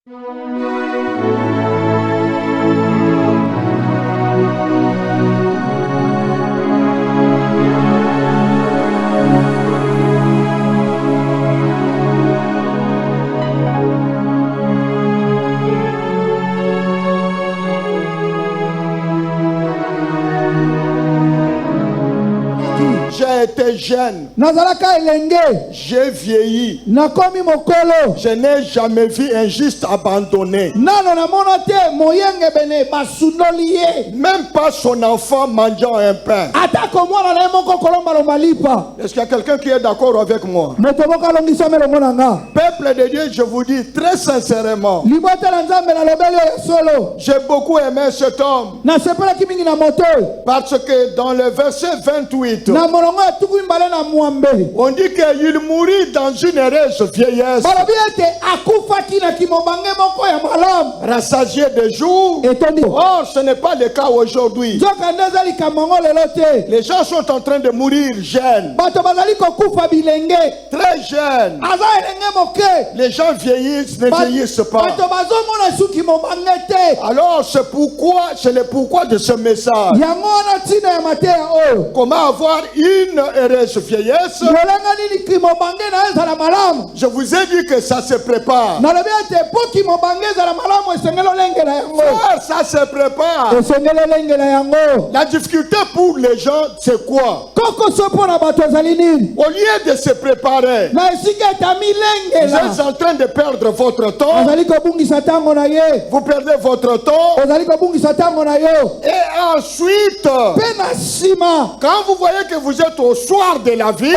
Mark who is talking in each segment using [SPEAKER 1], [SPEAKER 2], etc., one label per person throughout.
[SPEAKER 1] J'ai été jeune, j'ai vieilli, je n'ai jamais vu un juste abandonné. Même pas son enfant mangeant un pain. Est-ce qu'il y a quelqu'un qui est d'accord avec moi? Peuple de Dieu, je vous dis très sincèrement, j'ai beaucoup aimé cet homme. Parce que dans le verset 28, on dit qu'il mourit dans une heureuse vieillesse, rassasié de jours. Or, ce n'est pas le cas aujourd'hui. Les gens sont en train de mourir jeunes, très jeunes. Les gens vieillissent, ne vieillissent pas. Alors, c'est le pourquoi de ce message. Comment avoir une heureuse vieillesse? Je vous ai dit que ça se prépare. Frère, ça se prépare. La difficulté pour les gens, c'est quoi? Au lieu de se préparer, vous êtes en train de perdre votre temps. Vous perdez votre temps. Et ensuite, quand vous voyez que vous êtes au soir de la vie,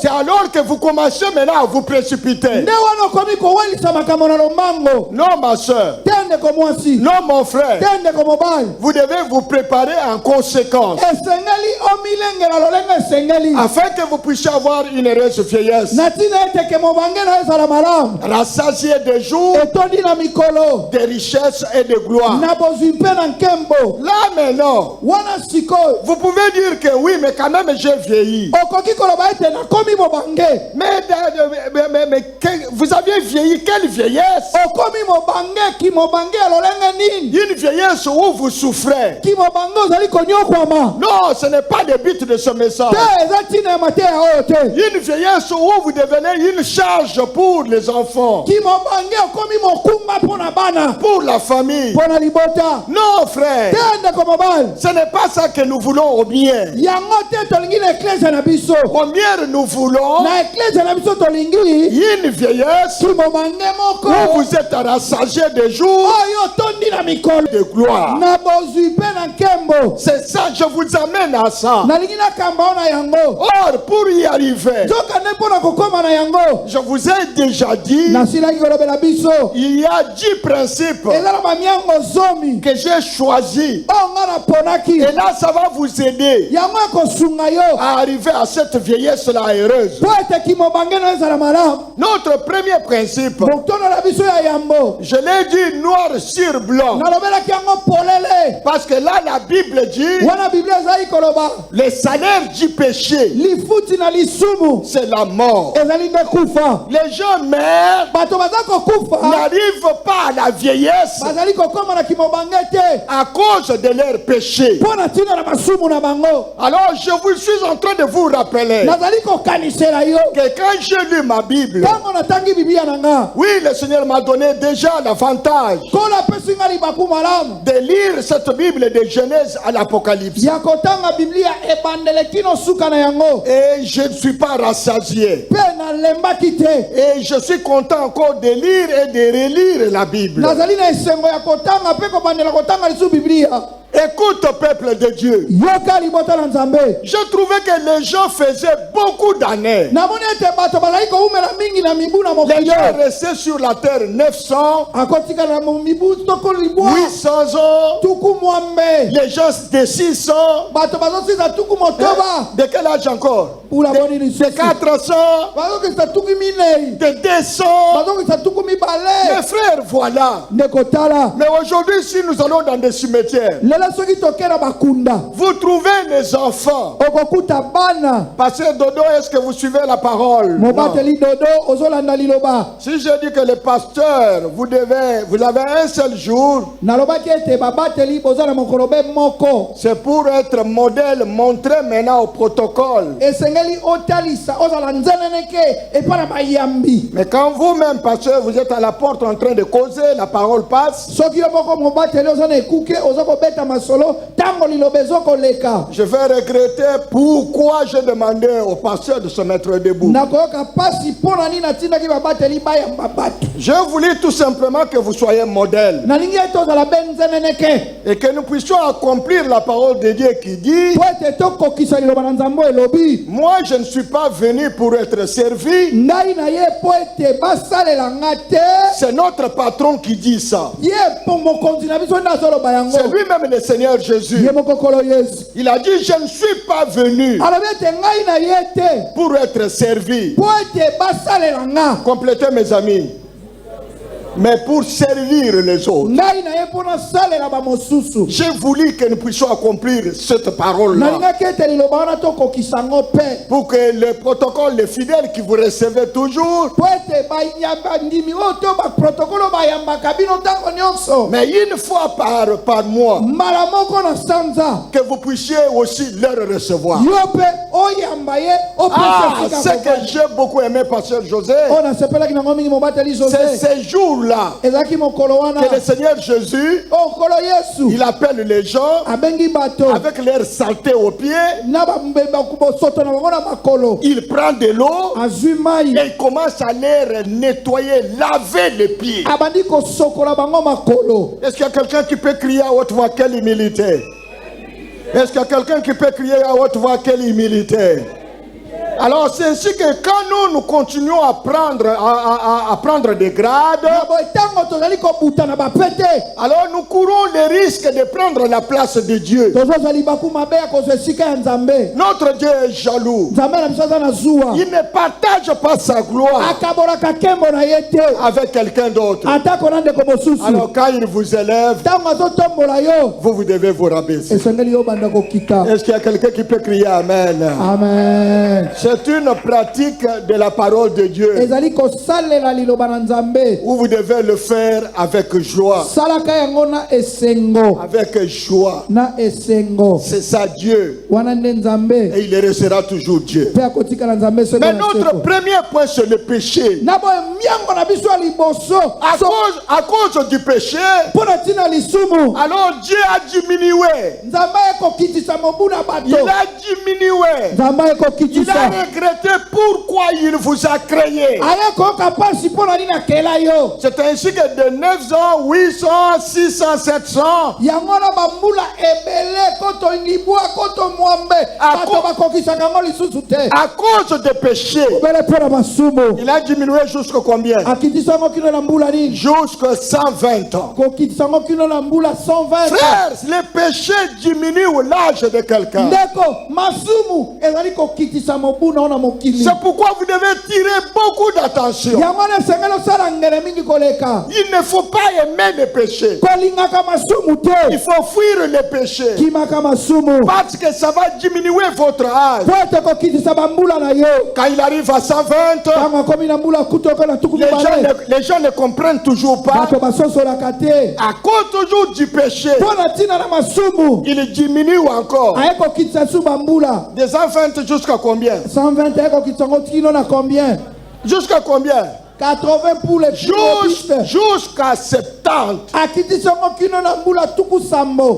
[SPEAKER 1] c'est alors que vous commencez maintenant à vous précipiter. Non, ma soeur. Non, mon frère. Vous devez vous préparer en conséquence, afin que vous puissiez avoir une heureuse vieillesse, rassasié de jours, de richesses et de gloire. Là maintenant, vous pouvez dire que oui, mais quand même j'ai vieilli. Mais vous aviez vieilli, quelle vieillesse? Une vieillesse où vous souffrez. Non, ce n'est pas le but de ce message. Une vieillesse où vous devenez une charge pour les enfants, pour la famille. Non, frère, ce n'est pas ça que nous voulons au bien. Au mieux, nous voulons une vieillesse où vous êtes rassasié de jours, de gloire. C'est ça, je vous amène à ça. Or, pour y arriver, je vous ai déjà dit, il y a 10 principes que j'ai choisis. Et là, ça va vous aider à arriver à cette vieillesse-là heureuse. Notre premier principe, je l'ai dit noir sur blanc, parce que là la Bible dit, le salaire du péché, c'est la mort. Les gens meurent, n'arrivent pas à la vieillesse à cause de leur péché. Alors je vous suis en train de vous rappeler que quand j'ai lu ma Bible, oui, le Seigneur m'a donné déjà l'avantage de lire cette Bible de Genèse à l'Apocalypse. Et je ne suis pas rassasié. Et je suis content encore de lire et de relire la Bible. Écoute, peuple de Dieu. Je trouvais que les gens faisaient beaucoup d'années. Les gens restaient sur la terre 900, 800 ans. Les gens de 600. De quel âge encore? De 400. De 200. Mes frères, voilà. Mais aujourd'hui, si nous allons dans des cimetières, Vous trouvez les enfants. Pasteur Dodo, est-ce que vous suivez la parole? Non. Si je dis que le pasteur, vous avez un seul jour, c'est pour être modèle, montrer maintenant au protocole. Mais quand vous-même, pasteur, vous êtes à la porte en train de causer, la parole passe. Je vais regretter pourquoi j'ai demandé au pasteur de se mettre debout. Je voulais tout simplement que vous soyez modèle et que nous puissions accomplir la parole de Dieu qui dit: moi je ne suis pas venu pour être servi. C'est notre patron qui dit ça. C'est lui-même le Seigneur Jésus. Il a dit: je ne suis pas venu pour être servi. Complétez mes amis. Mais pour servir les autres. J'ai voulu que nous puissions accomplir cette parole-là. Pour que le protocole, les fidèles qui vous recevez toujours, mais une fois par mois, que vous puissiez aussi leur recevoir. Ce que j'ai beaucoup aimé, pasteur José, c'est ces jours-là que le Seigneur Jésus, il appelle les gens avec leur saleté aux pieds. Il prend de l'eau et il commence à les nettoyer, laver les pieds. Est-ce qu'il y a quelqu'un qui peut crier à haute voix quelle humilité? Est-ce qu'il y a quelqu'un qui peut crier à haute voix quelle humilité? Alors c'est ainsi que quand nous continuons à prendre des grades, alors nous courons le risque de prendre la place de Dieu. Notre Dieu est jaloux. Il ne partage pas sa gloire avec quelqu'un d'autre. Alors quand il vous élève, vous devez vous rabaisser. Est-ce qu'il y a quelqu'un qui peut crier Amen?
[SPEAKER 2] Amen.
[SPEAKER 1] C'est une pratique de la parole de Dieu où vous devez le faire avec joie. Avec joie. C'est ça Dieu. Et il restera toujours Dieu. Mais notre premier point, c'est le péché. À cause du péché, alors Dieu a diminué. Il a diminué. Il a regretté pourquoi il vous a créé. C'est ainsi que de 900, 800, 600, 700, à cause des péchés, il a diminué jusqu'à combien? Jusqu'à 120 ans. Frères, les péchés diminuent l'âge de quelqu'un. C'est pourquoi vous devez tirer beaucoup d'attention. Il ne faut pas aimer les péchés. Il faut fuir les péchés. Parce que ça va diminuer votre âge. Quand il arrive à 120, les gens ne comprennent toujours pas. À cause toujours du péché, il diminue encore. Des 120 jusqu'à combien?
[SPEAKER 2] 120
[SPEAKER 1] Jusqu'à combien?
[SPEAKER 2] 80 pour les plus robustes.
[SPEAKER 1] Jusqu'à 70.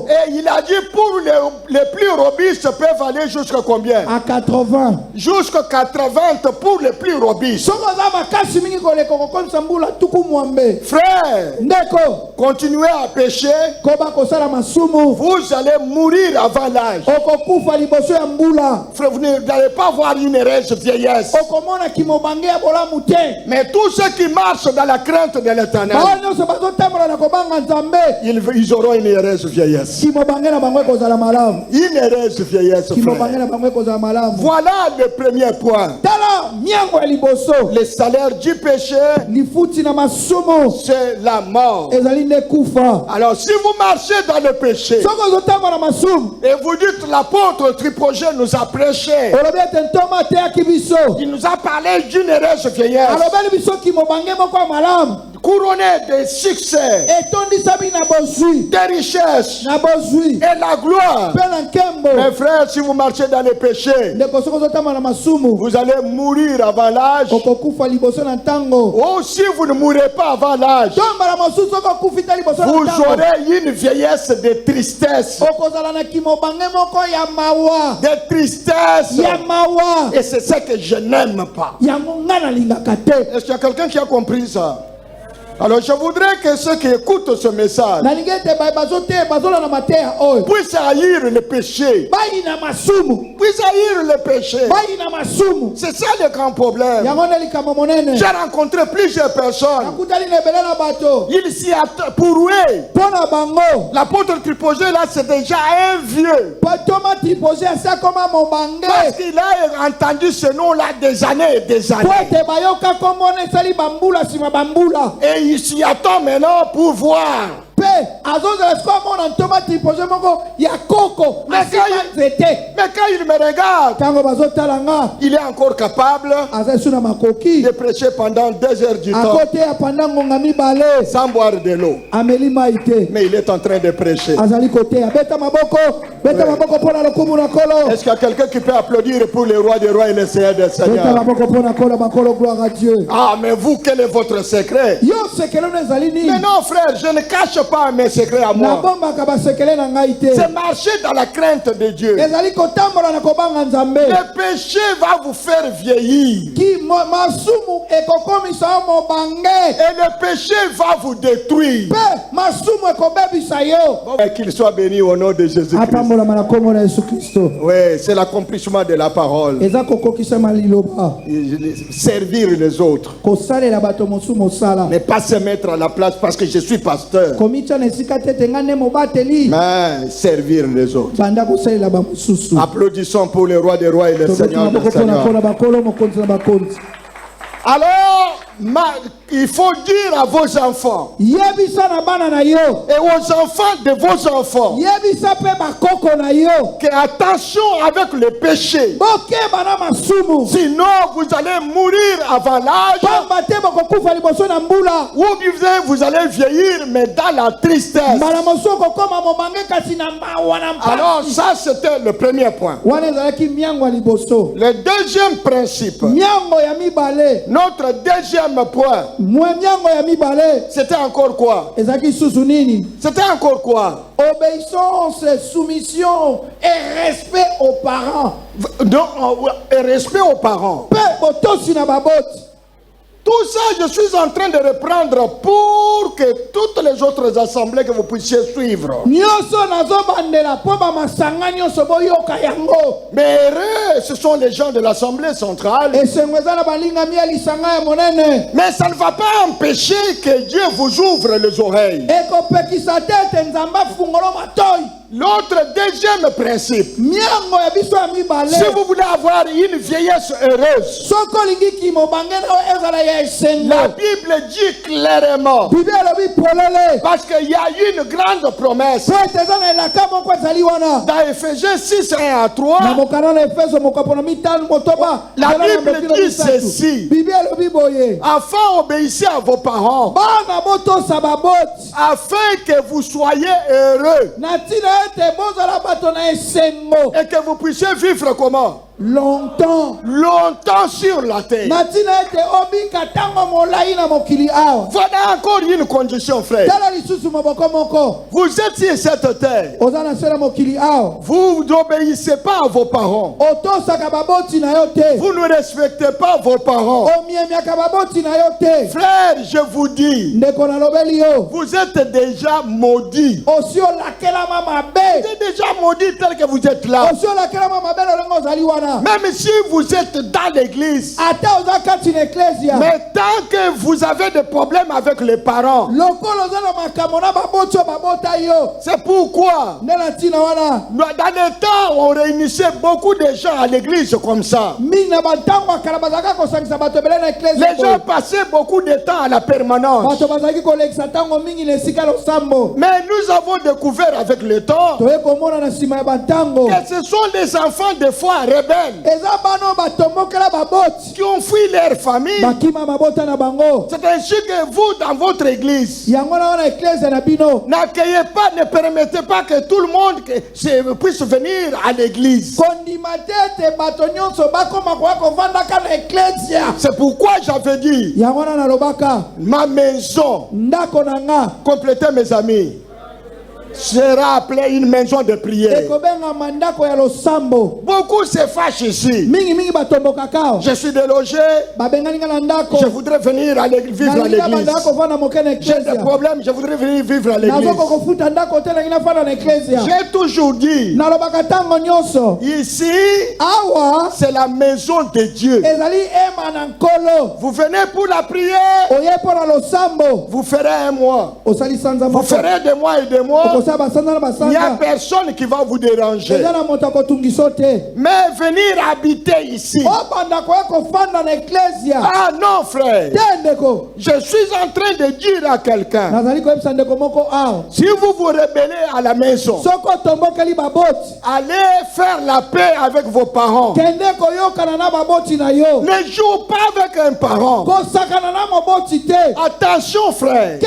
[SPEAKER 1] Et il a dit pour les plus robustes peuvent aller jusqu'à combien?
[SPEAKER 2] À 80.
[SPEAKER 1] Jusqu'à 80 pour les plus robustes. Frère, continuez à pécher. Vous allez mourir avant l'âge. Frère, vous n'allez pas voir une heureuse vieillesse. Mais tout Tous ceux qui marchent dans la crainte de l'Éternel, ils auront une heureuse vieillesse. Une heureuse vieillesse, frère. Voilà le premier point. Le salaire du péché, c'est la mort. Alors si vous marchez dans le péché et vous dites l'apôtre Tripogène nous a prêché, il nous a parlé d'une heureuse vieillesse couronnée de succès, de richesses et la gloire. Mes frères, si vous marchez dans le péché, vous allez mourir avant l'âge. Ou si vous ne mourrez pas avant l'âge, vous aurez une vieillesse de tristesse. De tristesse. Et c'est ce que je n'aime pas. Est-ce qu'il y a quelqu'un qui a compris ça? Alors je voudrais que ceux qui écoutent ce message puissent haïr le péché. Puissent haïr le péché. C'est ça le grand problème. J'ai rencontré plusieurs personnes. Ils s'y attendent pour eux. L'apôtre Tripogène là, c'est déjà un vieux. Parce qu'il a entendu ce nom-là des années et des années. Et il s'y attend maintenant pour voir. Mais quand il me regarde, il est encore capable de prêcher pendant 2 heures du temps sans boire de l'eau. Mais il est en train de prêcher. Est-ce qu'il y a quelqu'un qui peut applaudir pour le roi des rois et le Seigneur des seigneurs? Ah, mais vous, quel est votre secret? Mais non, frère, je ne cache pas mes secrets à moi. C'est marcher dans la crainte de Dieu. Le péché va vous faire vieillir. Et le péché va vous détruire. Qu'il soit béni au nom de Jésus-Christ. Oui, c'est l'accomplissement de la parole. Servir les autres. Ne pas se mettre à la place parce que je suis pasteur. Mais servir les autres. Applaudissons pour le roi des rois et le Seigneur des seigneurs. Alors, il faut dire à vos enfants et aux enfants de vos enfants que attention avec le péché. Sinon, vous allez mourir avant l'âge. Ou bien vous allez vieillir, mais dans la tristesse. Alors, ça, c'était le premier point. Le deuxième principe. Notre deuxième point. C'était encore quoi? C'était encore quoi?
[SPEAKER 2] Obéissance, soumission et respect aux parents.
[SPEAKER 1] Non, et respect aux parents. Tout ça, je suis en train de reprendre pour que toutes les autres assemblées que vous puissiez suivre. Mais heureux, ce sont les gens de l'Assemblée centrale. Mais ça ne va pas empêcher que Dieu vous ouvre les oreilles. L'autre deuxième principe, si vous voulez avoir une vieillesse heureuse, la Bible dit clairement, parce qu'il y a une grande promesse dans Ephésiens 6, 1 à 3. La Bible dit ceci: enfin obéissez à vos parents, afin que vous soyez heureux et que vous puissiez vivre comment?
[SPEAKER 2] Longtemps
[SPEAKER 1] sur la terre. Voilà encore une condition, frère. Vous êtes sur cette terre. Vous n'obéissez pas à vos parents. Vous ne respectez pas vos parents. Frère, je vous dis, vous êtes déjà maudits. Vous êtes déjà maudits tel que vous êtes là. Même si vous êtes dans l'église. Mais tant que vous avez des problèmes avec les parents. C'est pourquoi dans le temps on réunissait beaucoup de gens à l'église comme ça. Les gens passaient beaucoup de temps à la permanence. Mais nous avons découvert avec le temps que ce sont les enfants des fois rebelles qui ont fui leur famille. C'est ainsi que vous dans votre église n'accueillez pas, ne permettez pas que tout le monde puisse venir à l'église. C'est pourquoi j'avais dit ma maison, complétez mes amis, sera appelée une maison de prière. Beaucoup se fâchent ici. Je suis délogé. Je voudrais venir vivre à l'église. J'ai des problèmes. Je voudrais venir vivre à l'église. J'ai toujours dit, ici, c'est la maison de Dieu. Vous venez pour la prière. Vous ferez un mois. Vous ferez des mois et des mois. Il n'y a personne qui va vous déranger. Mais venir habiter ici. Ah non, frère. Je suis en train de dire à quelqu'un, si vous vous rebellez à la maison, allez faire la paix avec vos parents. Ne joue pas avec un parent. Attention, frère.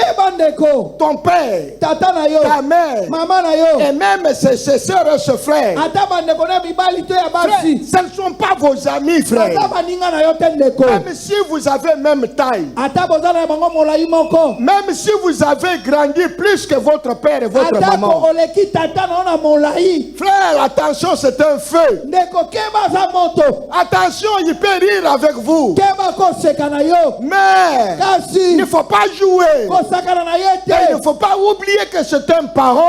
[SPEAKER 1] Ton père, ta mère, et même ses soeurs et ses frères. Ce ne sont pas vos amis, frère. Même si vous avez même taille. Même si vous avez grandi plus que votre père et votre maman. Frère, attention, c'est un feu. Attention, il peut rire avec vous. Mais il ne faut pas jouer. Et il ne faut pas oublier que c'est un parent. En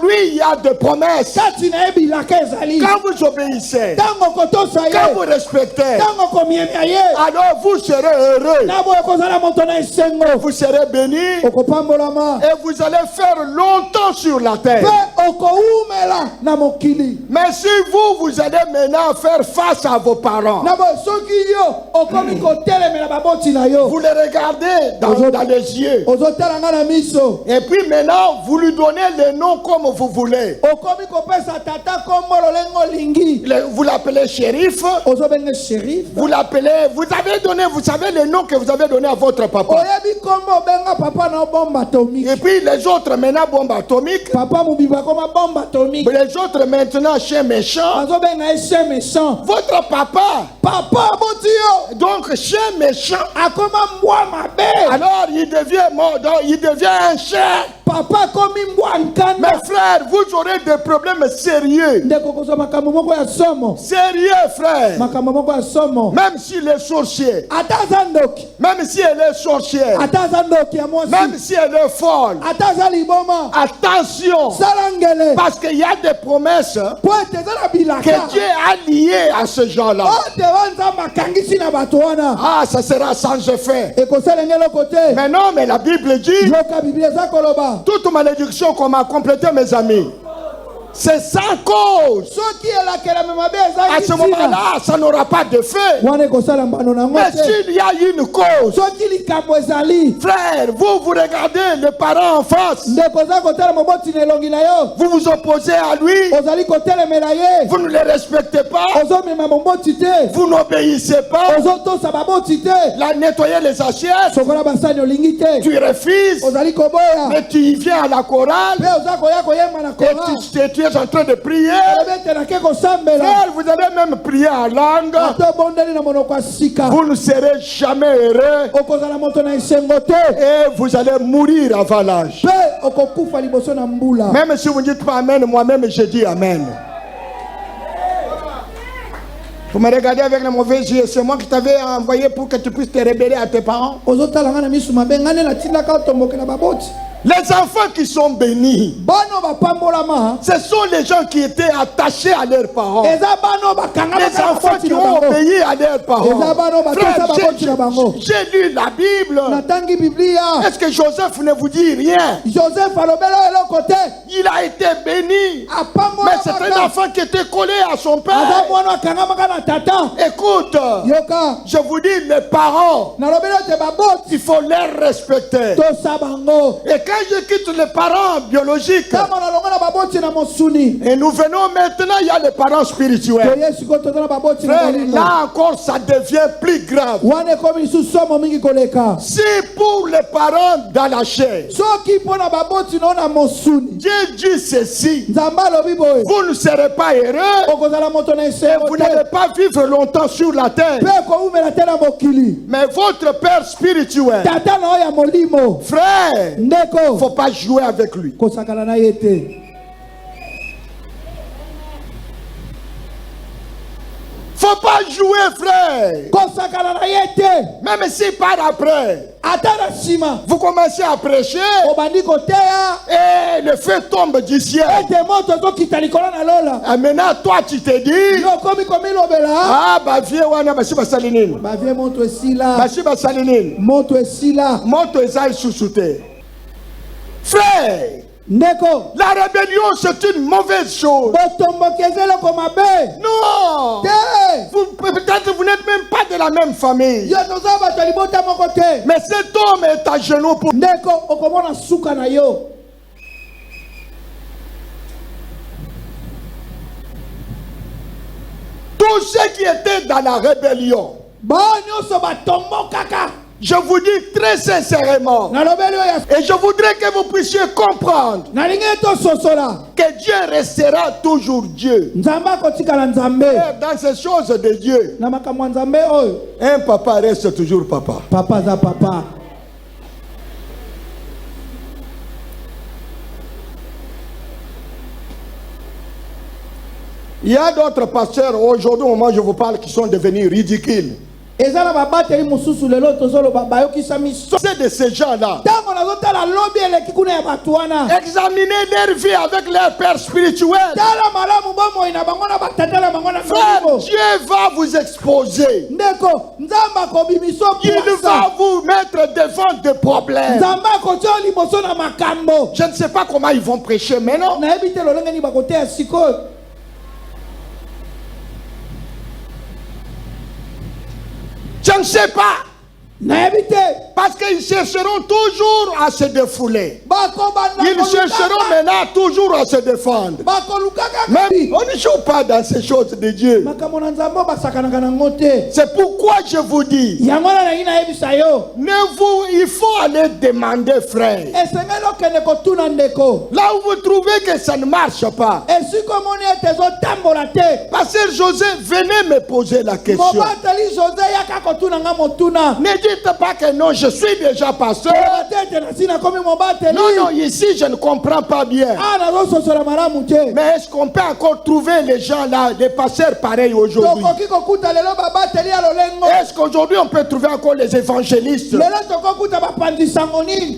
[SPEAKER 1] lui, il y a des promesses. Quand vous obéissez, quand vous respectez, alors vous serez heureux. Vous serez bénis. Et vous allez faire longtemps sur la terre. Mais si vous allez maintenant faire face à vos parents, vous les regardez dans les yeux. Et puis maintenant, vous lui donnez le nom comme vous voulez. Vous l'appelez shérif. Vous l'appelez, vous savez le nom que vous avez donné à votre papa. Et puis les autres maintenant bombe atomique. Les autres maintenant chien méchant. Votre papa. Donc chien méchant. Alors il devient mort, il devient un chien. Mes frères, vous aurez des problèmes sérieux. Sérieux, frère. Même s'il est sorcier. Même si elle est sorcière. Même si elle est folle. Attention. Parce qu'il y a des promesses que Dieu a liées à ce genre-là. Ah, ça sera sans effet. Mais non, mais la Bible dit, toute malédiction qu'on m'a complété, mes amis, c'est sans cause. À ce moment-là, ça n'aura pas de fait. Mais s'il y a une cause, frère, vous regardez le parent en face. Vous vous opposez à lui. Vous ne le respectez pas. Vous n'obéissez pas. La nettoyer les assiettes. Tu refuses. Mais tu y viens à la chorale. Et tu êtes en train de prier, frère, vous allez même prier en langue, vous ne serez jamais heureux et vous allez mourir avant l'âge. Même si vous ne dites pas amen, moi-même je dis amen. Vous me regardez avec les mauvais yeux, c'est moi qui t'avais envoyé pour que tu puisses te révéler à tes parents. Les enfants qui sont bénis, ce sont les gens qui étaient attachés à leurs parents. Les enfants qui ont obéi à leurs parents. Frère, j'ai lu la Bible. Est-ce que Joseph ne vous dit rien? Il a été béni. Mais c'est un enfant qui était collé à son père. Écoute, je vous dis, les parents, il faut les respecter. Et quand je quitte les parents biologiques et nous venons maintenant, il y a les parents spirituels. Frère, là encore, ça devient plus grave. Si pour les parents dans la chair, Dieu dit ceci, vous ne serez pas heureux et vous n'allez pas vivre longtemps sur la terre. Mais votre père spirituel, frère, il ne faut pas jouer avec lui. Faut pas jouer, frère. Même s'il part après, vous commencez à prêcher et le feu tombe du ciel. Et maintenant, toi, tu te dis, ah, bah, viens, wana, bah, si, bah, salinine. Bah, si, bah, salinine. Monte ezai sous-souté. Frère, la rébellion, c'est une mauvaise chose. Non. Peut-être vous n'êtes même pas de la même famille. Mais cet homme est à genoux pour... Tous ceux qui étaient dans la rébellion, je vous dis très sincèrement, et je voudrais que vous puissiez comprendre que Dieu restera toujours Dieu. Et dans ces choses de Dieu, un papa reste toujours papa. Il y a d'autres pasteurs aujourd'hui, au moment où je vous parle, qui sont devenus ridicules. C'est de ces gens-là. Examinez leur vie avec leur père spirituel. Frère, Dieu va vous exposer. Il va vous mettre devant des problèmes. Je ne sais pas comment ils vont prêcher maintenant. Je ne sais pas. Parce qu'ils chercheront toujours à se défouler. Ils chercheront maintenant toujours à se défendre. Mais on ne joue pas dans ces choses de Dieu. C'est pourquoi je vous dis, il faut aller demander, frère. Là où vous trouvez que ça ne marche pas. Pasteur José, venez me poser la question. Ne dites pas que non, je suis déjà pasteur. Non, ici je ne comprends pas bien. Mais est-ce qu'on peut encore trouver les gens là, des pasteurs pareils aujourd'hui? Est-ce qu'aujourd'hui on peut trouver encore les évangélistes?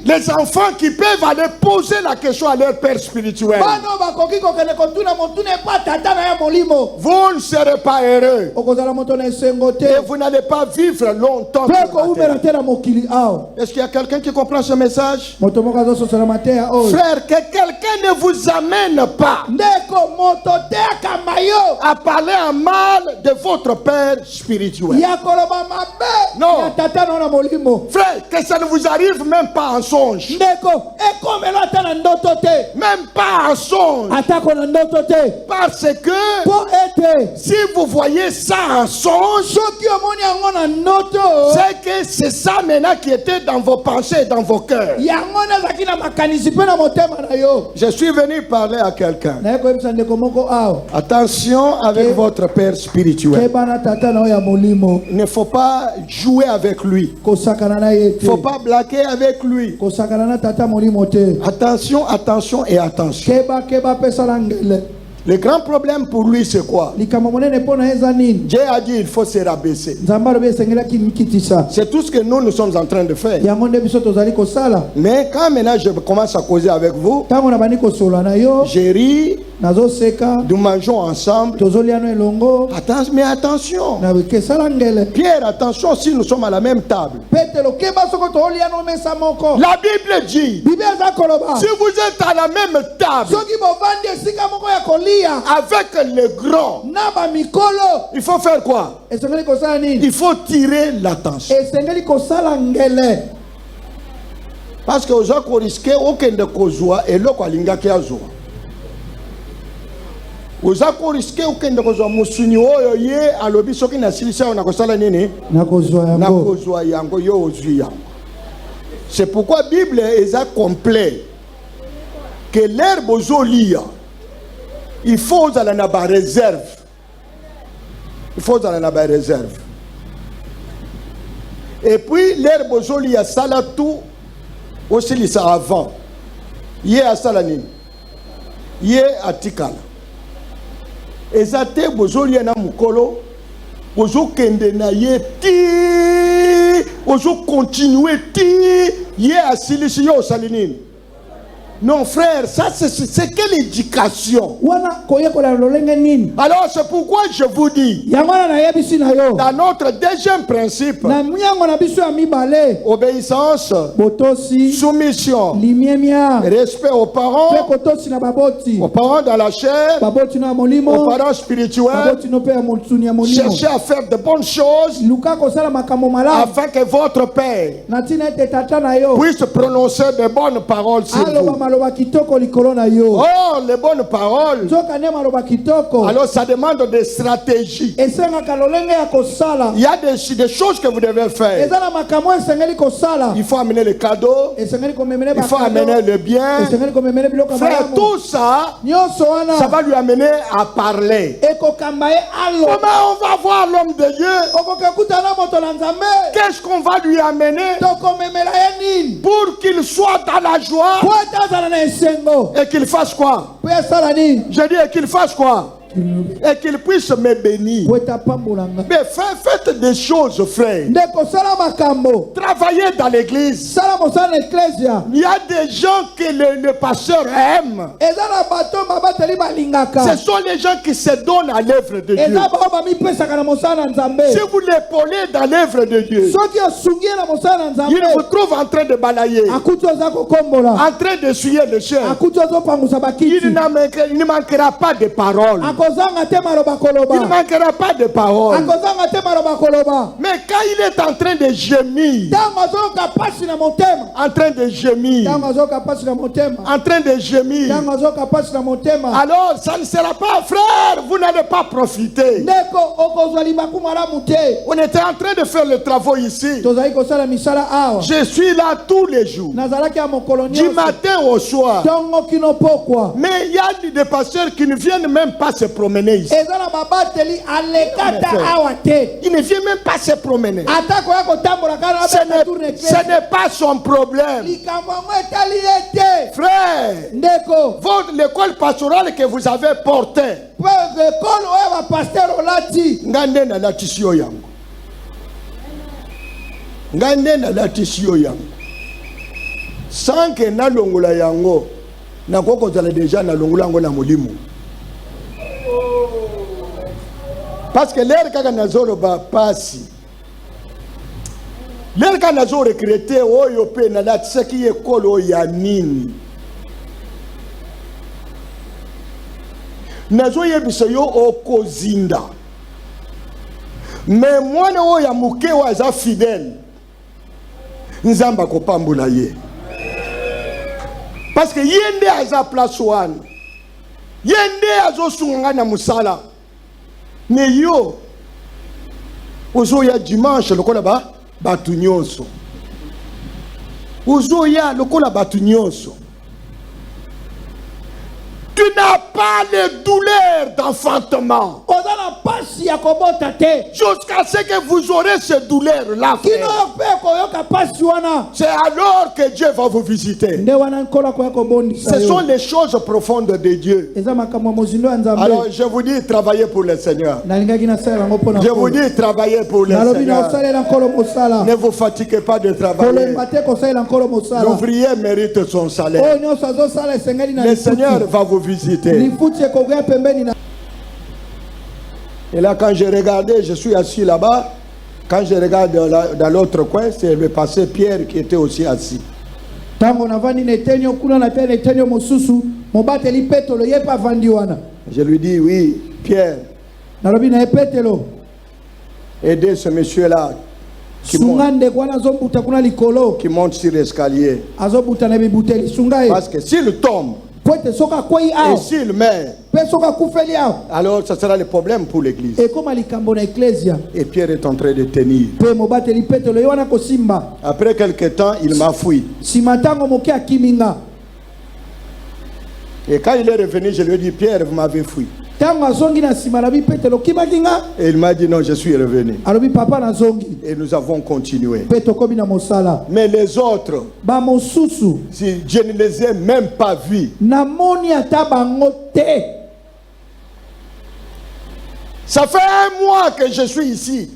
[SPEAKER 1] Les enfants qui peuvent aller poser la question à leur père spirituel. Vous ne serez pas heureux. Et vous n'allez pas vivre longtemps. Est-ce qu'il y a quelqu'un qui comprend ce message? Frère, que quelqu'un ne vous amène pas à parler en mal de votre père spirituel. Non. Frère, que ça ne vous arrive même pas en songe. Même pas en songe. Parce que si vous voyez ça en songe, c'est que c'est ça maintenant qui était dans vos pensées, dans vos cœur. Je suis venu parler à quelqu'un. Attention avec votre père spirituel. Il ne faut pas jouer avec lui. Il ne faut pas blaguer avec lui. Attention, attention et attention. Le grand problème pour lui, c'est quoi? Dieu a dit il faut se rabaisser. C'est tout ce que nous sommes en train de faire. Mais quand maintenant je commence à causer avec vous, j'ai ri, nous mangeons ensemble. Attention, mais attention. Pierre, attention, si nous sommes à la même table. La Bible dit, si vous êtes à la même table avec les grands, il faut faire quoi? Il faut tirer l'attention. Parce que vous avez risqué aucun de kozwa et l'autre alinga qui a zoa. Vous avez risqué aucun de kozwa musuni oyo ye alobi soki na silisa na kosala nini na kozwa yango yo ozwi yango. C'est pourquoi la Bible est complet que l'herbe ozolia il faut aller na ba réserve. Il faut aller na ba réserve. Et puis l'herbe ozolia sala tout aussi lisa avant. Yé a salanine. Yé a tikala. Ezate bozolia na mukolo. Bozo kende na ye ti. Bozo continuer ti. Yé a silisi yo salinine. Non frère, ça c'est quelle éducation? Alors c'est pourquoi je vous dis, dans notre deuxième principe, obéissance, soumission, respect aux parents dans la chair, aux parents spirituels, cherchez à faire de bonnes choses afin que votre Père puisse prononcer de bonnes paroles sur vous. Oh, les bonnes paroles. Alors ça demande des stratégies. Il y a des choses que vous devez faire. Il faut amener les cadeaux. Il faut amener le bien. Frère, tout ça, ça va lui amener à parler. Comment on va voir l'homme de Dieu? Qu'est-ce qu'on va lui amener pour qu'il soit dans la joie? Et qu'il fasse quoi? Je dis et qu'il fasse quoi? Et qu'il puisse me bénir. Mais faites des choses, frère. Travaillez dans l'église. Il y a des gens que le pasteur aime. Ce sont les gens qui se donnent à l'œuvre de Dieu. Si vous l'épaulez dans l'œuvre de Dieu, il vous trouve en train de balayer, en train d'essuyer le ciel. Il ne manquera pas de paroles. Il ne manquera pas de paroles. Mais quand il est en train de gémir, alors ça ne sera pas, frère, vous n'allez pas profiter. On était en train de faire le travail ici. Je suis là tous les jours, du matin au soir. Mais il y a des pasteurs qui ne viennent même pas se promener ici. Il ne vient même pas se promener. Ce n'est pas son problème. Frère, l'école pastorale que vous avez portée, sans que na longola yango na koko zala déjà na longola yango na molimo. Parce que l'air kaka nazoro ba pasi. L'air kaka nazoro recruter oyo pe na la tsaki ekolo ya nini. Nazo yebisa yo okozinda. Mais mwana oyo ya muke wa za fidèle. Nzamba ko pambula ye. Parce que yende aza place wana. Yende azo sunga na musala. Mais yo ozo ya dimanche lokola ba batu nyonso. Uzoya lokola batu nyonso. Tu n'as pas les douleurs d'enfantement. Jusqu'à ce que vous aurez ces douleurs-là. C'est alors que Dieu va vous visiter. Ce sont les choses profondes de Dieu. Alors je vous dis, travaillez pour le Seigneur. Je vous dis, travaillez pour le Seigneur. Ne vous fatiguez pas de travailler. L'ouvrier mérite son salaire. Le Seigneur va vous visiter. Et là, quand j'ai regardé, je suis assis là-bas. Quand je regarde dans l'autre coin, c'est le pasteur Pierre qui était aussi assis. Je lui dis, oui, Pierre, aidez ce monsieur-là qui monte sur l'escalier. Parce que s'il tombe, et s'il meurt, alors ça sera le problème pour l'église. Et Pierre est en train de tenir. Après quelques temps, il m'a fui. Et quand il est revenu, je lui ai dit, Pierre, vous m'avez fui. Et il m'a dit, non, je suis revenu. Et nous avons continué. Mais les autres, si je ne les ai même pas vus. Ça fait 1 mois que je suis ici.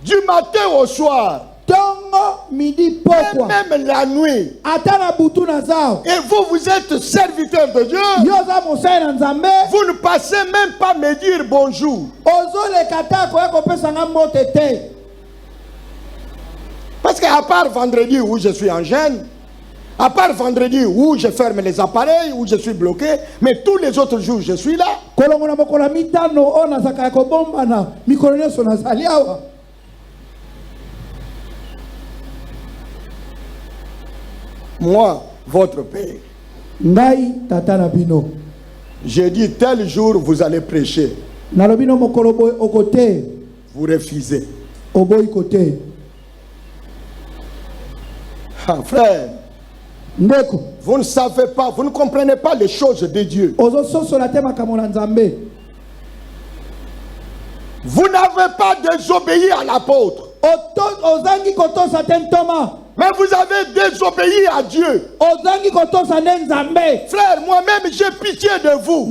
[SPEAKER 1] Du matin au soir.
[SPEAKER 2] Midi
[SPEAKER 1] et même la nuit. Et vous, vous êtes serviteur de Dieu. Vous ne passez même pas me dire bonjour. Parce qu'à part vendredi où je suis en jeûne, à part vendredi où je ferme les appareils, où je suis bloqué, mais tous les autres jours je suis là. Moi, votre père, j'ai dit tel jour vous allez prêcher. Vous refusez. Ah, frère, vous ne savez pas, vous ne comprenez pas les choses de Dieu. Vous n'avez pas désobéi à l'apôtre. Mais vous avez désobéi à Dieu. Frère, moi-même j'ai pitié de vous.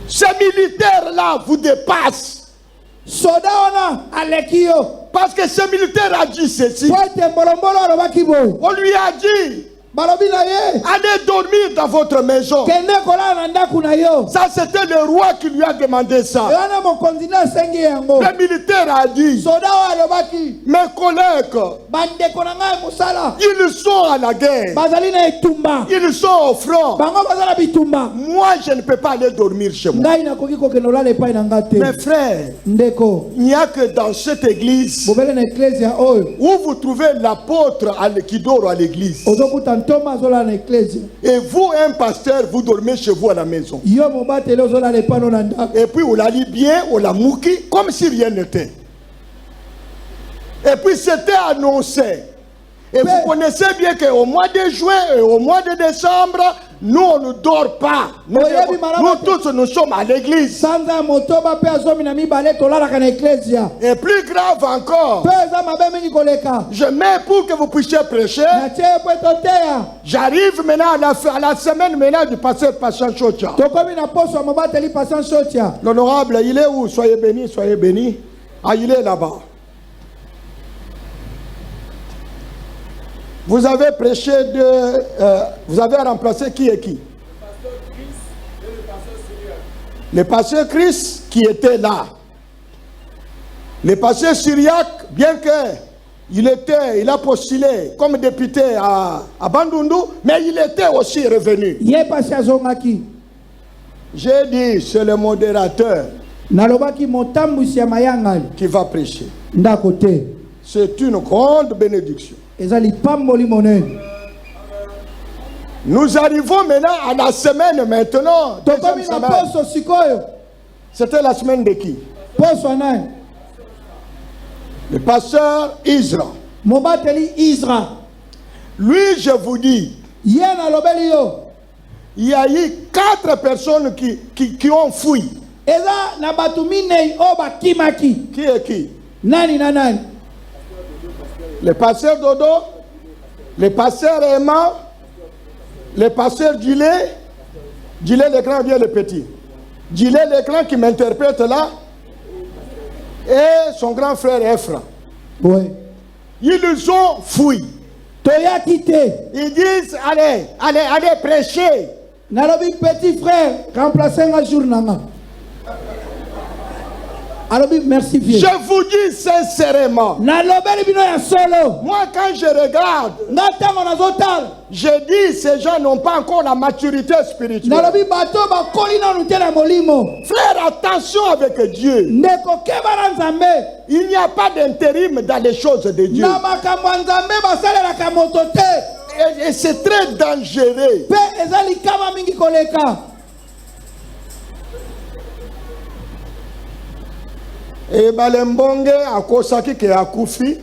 [SPEAKER 1] Ces militaires-là vous dépassent. Parce que ce militaire a dit ceci. On lui a dit, allez dormir dans votre maison. Ça, c'était le roi qui lui a demandé ça. Le militaire a dit, mes collègues, ils sont à la guerre. Ils sont au front. Moi, je ne peux pas aller dormir chez moi. Mes frères, il n'y a que dans cette église où vous trouvez l'apôtre qui dort à l'église. Et vous, un pasteur, vous dormez chez vous à la maison. Et puis on l'a dit bien, on l'a mouki, comme si rien n'était. Et puis c'était annoncé. Et vous connaissez bien qu'au mois de juin et au mois de décembre, nous on ne dort pas. Nous tous nous sommes à l'église. Et plus grave encore, je mets pour que vous puissiez prêcher. J'arrive maintenant à la semaine maintenant du pasteur Passion Chotia. L'honorable, il est où? Soyez bénis, soyez bénis. Ah, il est là-bas. Vous avez prêché vous avez remplacé qui et qui? Le pasteur Chris qui était là. Le pasteur Syriac, bien qu'il a postulé comme député à Bandundu, mais il était aussi revenu. J'ai dit, c'est le modérateur qui va prêcher. C'est une grande bénédiction. Nous arrivons maintenant à la semaine maintenant. C'était la semaine de qui? Le pasteur Isra. Lui, je vous dis, il y a eu 4 personnes qui ont fui. Qui est qui? Le pasteur Dodo, le pasteur Emma, le pasteur Gilet le grand, bien le petit. Gilet le grand qui m'interprète là, et son grand frère Ephra.
[SPEAKER 2] Oui.
[SPEAKER 1] Ils ont fui. Ils disent, allez prêcher.
[SPEAKER 2] Nalobi petit frère, remplacez un jour nanga. Merci vieux.
[SPEAKER 1] Je vous dis sincèrement. Moi quand je regarde, je dis ces gens n'ont pas encore la maturité spirituelle. Frère, attention avec Dieu. Il n'y a pas d'intérim dans les choses de Dieu. Et c'est très dangereux. Et Balembonge a kosaki ke akufi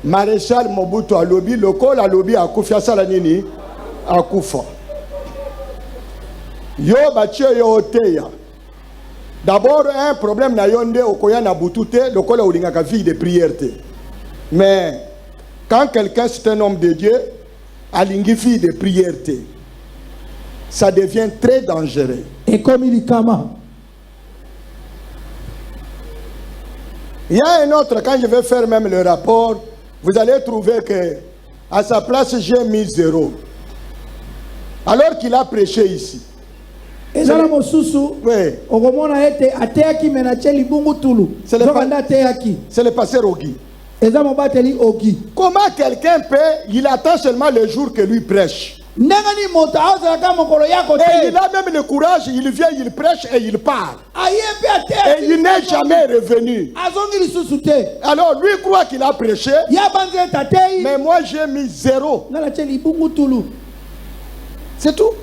[SPEAKER 1] maréchal Mobutu alobi lokol alobi akufi asala nini akufa yo batie yo oteya. D'abord un problème na yonde okoya na butute lokol olinga ka vie de prière te. Mais quand quelqu'un c'est un homme de Dieu alingi vie de prière te, ça devient très dangereux.
[SPEAKER 2] Et comme il est
[SPEAKER 1] il y a un autre, quand je vais faire même le rapport, vous allez trouver que à sa place j'ai mis 0. Alors qu'il a prêché ici.
[SPEAKER 2] Oui.
[SPEAKER 1] C'est le pasteur Ogi. Comment quelqu'un peut, il attend seulement le jour que lui prêche. Et il a même le courage, il vient, il prêche et il part. Et il n'est jamais revenu. Alors lui croit qu'il a prêché, mais moi j'ai mis 0. C'est tout.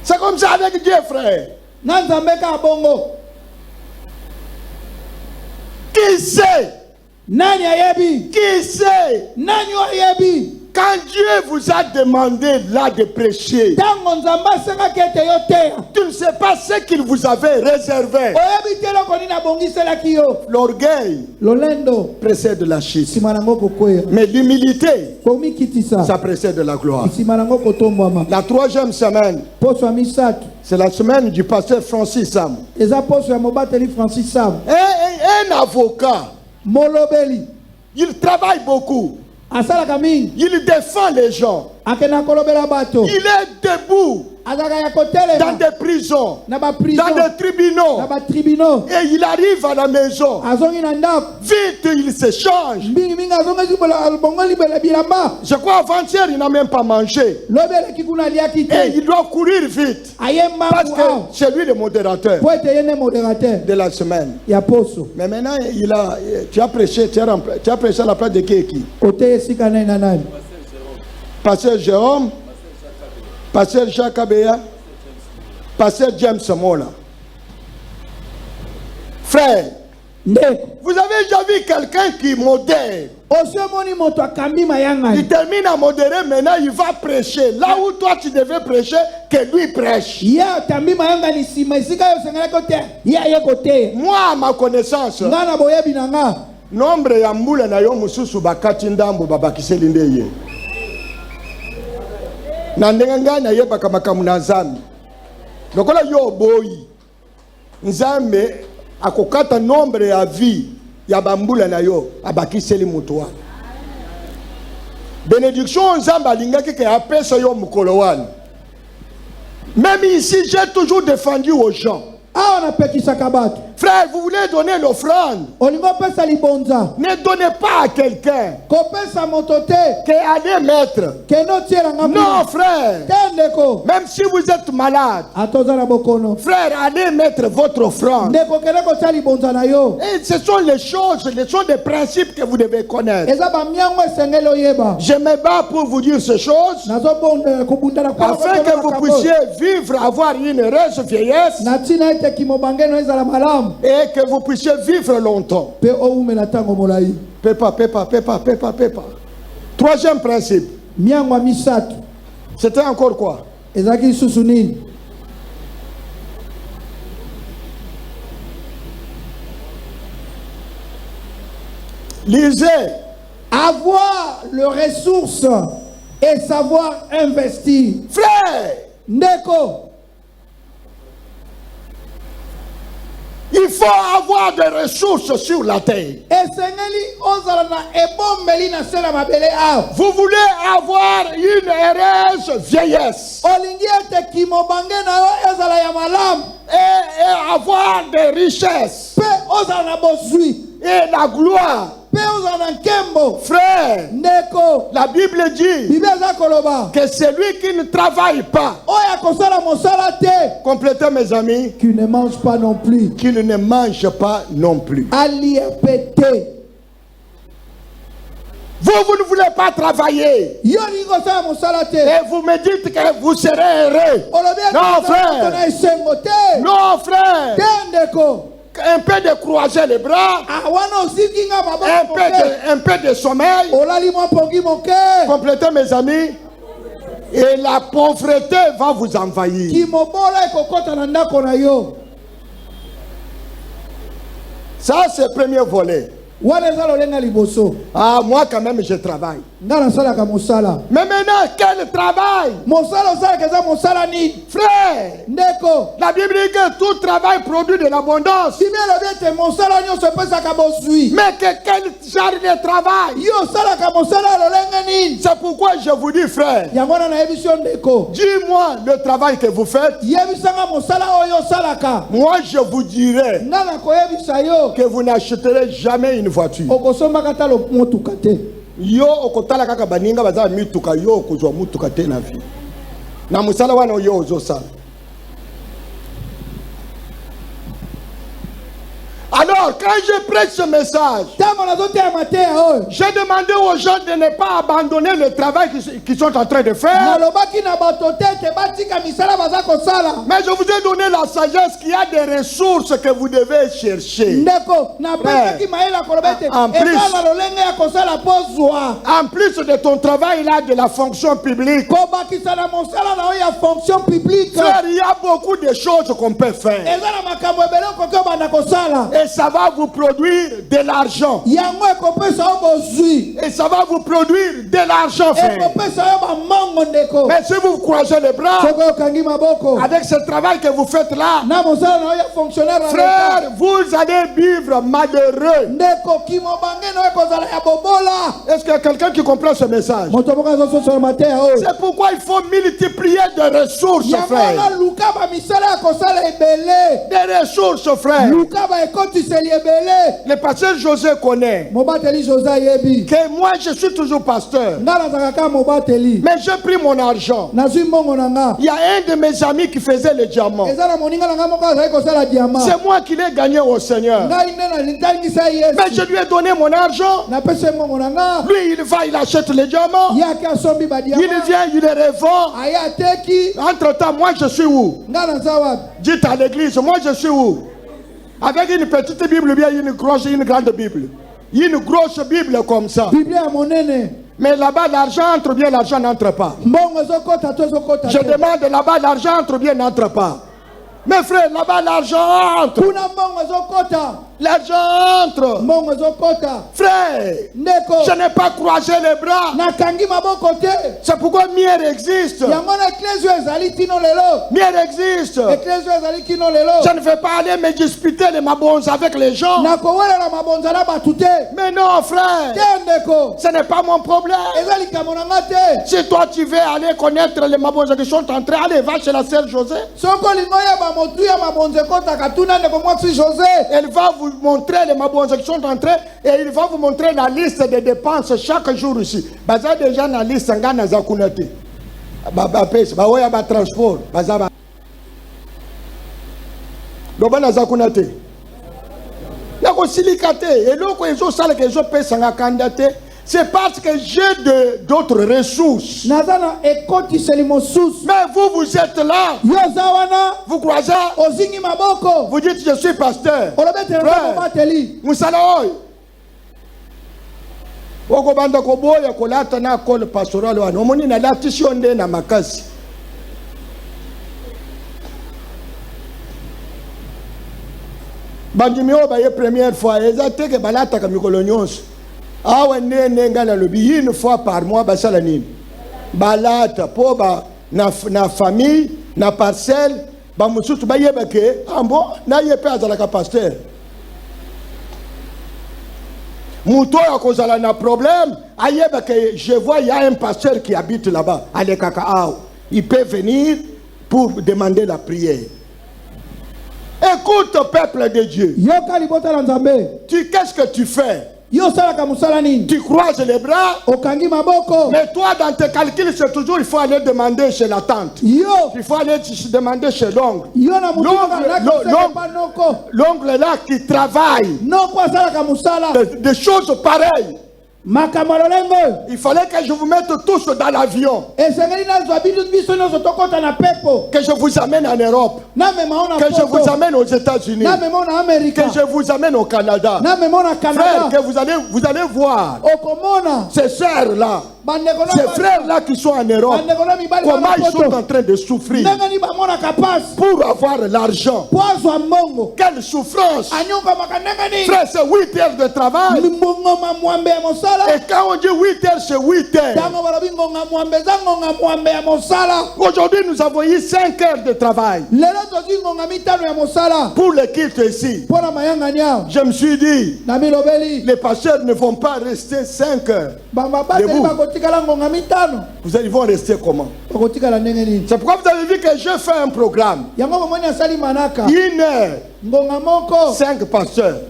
[SPEAKER 1] C'est comme ça avec Dieu, frère. Qui sait? Qui sait? Quand Dieu vous a demandé là de prêcher, tu ne sais pas ce qu'il vous avait réservé. L'orgueil précède la chute. Mais l'humilité, ça précède la gloire. La 3e semaine, c'est la semaine du pasteur Francis Sam. Un avocat, il travaille beaucoup. Il défend les gens. Il est debout dans des prisons, dans des tribunaux. Et il arrive à la maison. Vite, il se change. Je crois avant-hier, il n'a même pas mangé. Et il doit courir vite. Parce que c'est lui le modérateur de la semaine. Mais maintenant, tu as prêché à la place de qui? Pasteur Jérôme, Pasteur Jacques Abéa, Pasteur James Mola. Frère, vous avez déjà vu quelqu'un qui modère? Il termine à modérer, maintenant il va prêcher. Là où toi tu devais prêcher, que lui prêche. Moi, à ma connaissance, nombre ya mbula na yo mususu bakati ndambo babakiseli ndeye. Na ndenge na yebaka makamu na Nzambe. Lokola yo boyi. Nzambe akokata nombre ya vie ya bambula na yo abakiseli mutu wana. Bénédiction Nzambe alingaki ke apesa yo mukolo wana. Même ici, j'ai toujours défendu aux gens. Frère, vous voulez donner l'offrande? Ne donnez pas à quelqu'un qui est allé mettre. Non, frère. Même si vous êtes malade, frère, allez mettre votre offrande. Et ce sont les choses, ce sont des principes que vous devez connaître. Je me bats pour vous dire ces choses afin que vous puissiez vivre, avoir une heureuse vieillesse et que vous puissiez vivre longtemps. Pépa. Troisième principe. C'était encore quoi? Lisez.
[SPEAKER 2] Avoir les ressources et savoir investir.
[SPEAKER 1] Frère,
[SPEAKER 2] Ndeko,
[SPEAKER 1] il faut avoir des ressources sur la terre. Vous voulez avoir une heureuse vieillesse et avoir des richesses et la gloire. Frère, la Bible dit que celui qui ne travaille pas, complétez mes amis,
[SPEAKER 2] qui ne mange pas non plus,
[SPEAKER 1] qu'il ne mange pas non plus. Vous ne voulez pas travailler. Et vous me dites que vous serez heureux. Non, frère. Non, frère. Un peu de croiser les bras, un peu de sommeil, complétez mes amis, et la pauvreté va vous envahir. Ça, c'est le premier volet. Ah, moi quand même je travaille. Mais maintenant, quel travail? Frère, la Bible dit que tout travail produit de l'abondance. Mais quel genre de travail? C'est pourquoi je vous dis, frère, dis-moi le travail que vous faites. Moi je vous dirai que vous n'achèterez jamais une voiture. Yo okotala kaka baninga baza mituka yo kozwa mutuka te na vie. Na musala wana yo ozosala. Alors, quand je prêche ce message, j'ai demandé aux gens de ne pas abandonner le travail qu'ils sont en train de faire. Mais je vous ai donné la sagesse qu'il y a des ressources que vous devez chercher. En plus de ton travail, il y a de la fonction publique. Frère, il y a beaucoup de choses qu'on peut faire. Et ça va vous produire de l'argent. Et ça va vous produire de l'argent, frère. Mais si vous croisez les bras, avec ce travail que vous faites là, frère, vous allez vivre malheureux. Est-ce qu'il y a quelqu'un qui comprend ce message? C'est pourquoi il faut multiplier des ressources, frère. Des ressources, frère. Le pasteur José connaît que moi je suis toujours pasteur. Mais j'ai pris mon argent. Il y a un de mes amis qui faisait le diamant. C'est moi qui l'ai gagné au Seigneur. Mais je lui ai donné mon argent. Lui il va, il achète le diamant. Il vient, il le revend. Entre temps, moi je suis où? Dites à l'église, moi je suis où? Avec une petite Bible, bien une grosse et une grande Bible. Une grosse Bible comme ça. Mais là-bas, l'argent entre bien, l'argent n'entre pas. Je demande là-bas, l'argent entre bien, n'entre pas. Mes frères, là-bas, l'argent entre. L'argent entre. Frère, je n'ai pas croisé les bras. C'est pourquoi Mier existe. Mier existe. Je ne vais pas aller me disputer les mabons avec les gens. Mais non, frère, ce n'est pas mon problème. Si toi tu veux aller connaître les mabons qui sont entrés, allez, va chez la sœur José. Elle va vous montrer les mabonzes qui sont entrés et il va vous montrer la liste des dépenses chaque jour ici. Baza déjà na liste ngana za kunate. Ba pesa, ba oya ba transport, baza ba. Lobana za kunate. Na ko silikate, eloko ezo sala ke ezo pesa nga kandate. c'est parce que j'ai d'autres ressources. Mais vous êtes là. Vous croisez. Vous dites je suis pasteur. Frère, okobanda koboya kolata na kole pastoral wana omoni na latisi nde na makasi bandimi oyo baye première fois eza te ke balataka mikolo nyonso awa nde nga nalobi une fois par mois basala nini balata po na famille na parcelle bamosusu bayeba ke ambo naye mpe azalaka pasteur. Mouto a causé un problème. Je vois, il y a un pasteur qui habite là-bas, à l'Ekakaao. Il peut venir pour demander la prière. Écoute, peuple de Dieu. Qu'est-ce que tu fais? Tu croises les bras. Mais toi, dans tes calculs, c'est toujours il faut aller demander chez la tante. Il faut aller demander chez l'oncle. L'oncle là qui travaille. Des choses pareilles. Il fallait que je vous mette tous dans l'avion. Que je vous amène en Europe. Que je vous amène aux États-Unis. Que je vous amène au Canada. Frère, que vous allez voir ces sœurs-là, ces frères-là qui sont en Europe, comment ils sont en train de souffrir pour avoir l'argent. Quelle souffrance. Frère, c'est 8 heures de travail. Et quand on dit 8 heures, c'est 8 heures. Aujourd'hui, nous avons eu 5 heures de travail pour le culte ici. Je me suis dit, les pasteurs ne vont pas rester 5 heures debout. Ils vont rester comment? C'est pourquoi vous avez vu que je fais un programme. 1 heure. 5 pasteurs.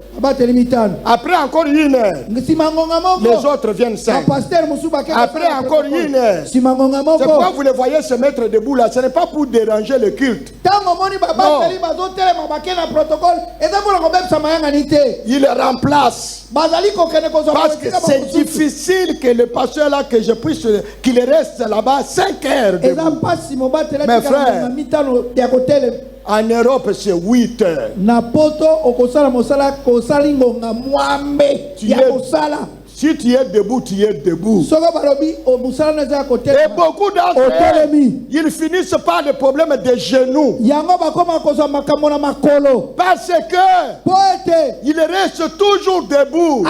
[SPEAKER 1] Après encore 1 heure. Les autres viennent 5. Après encore 1 heure. C'est pourquoi vous les voyez se mettre debout là. Ce n'est pas pour déranger le culte. Il les remplace. Parce que c'est difficile que le pasteur là, que je puisse, qu'il reste là-bas 5 heures debout. Mes frères, en Europe, c'est 8 heures. Si tu es debout, tu es debout. Et beaucoup d'entre eux, ils finissent par le problème des genoux. Parce que ils restent toujours debout.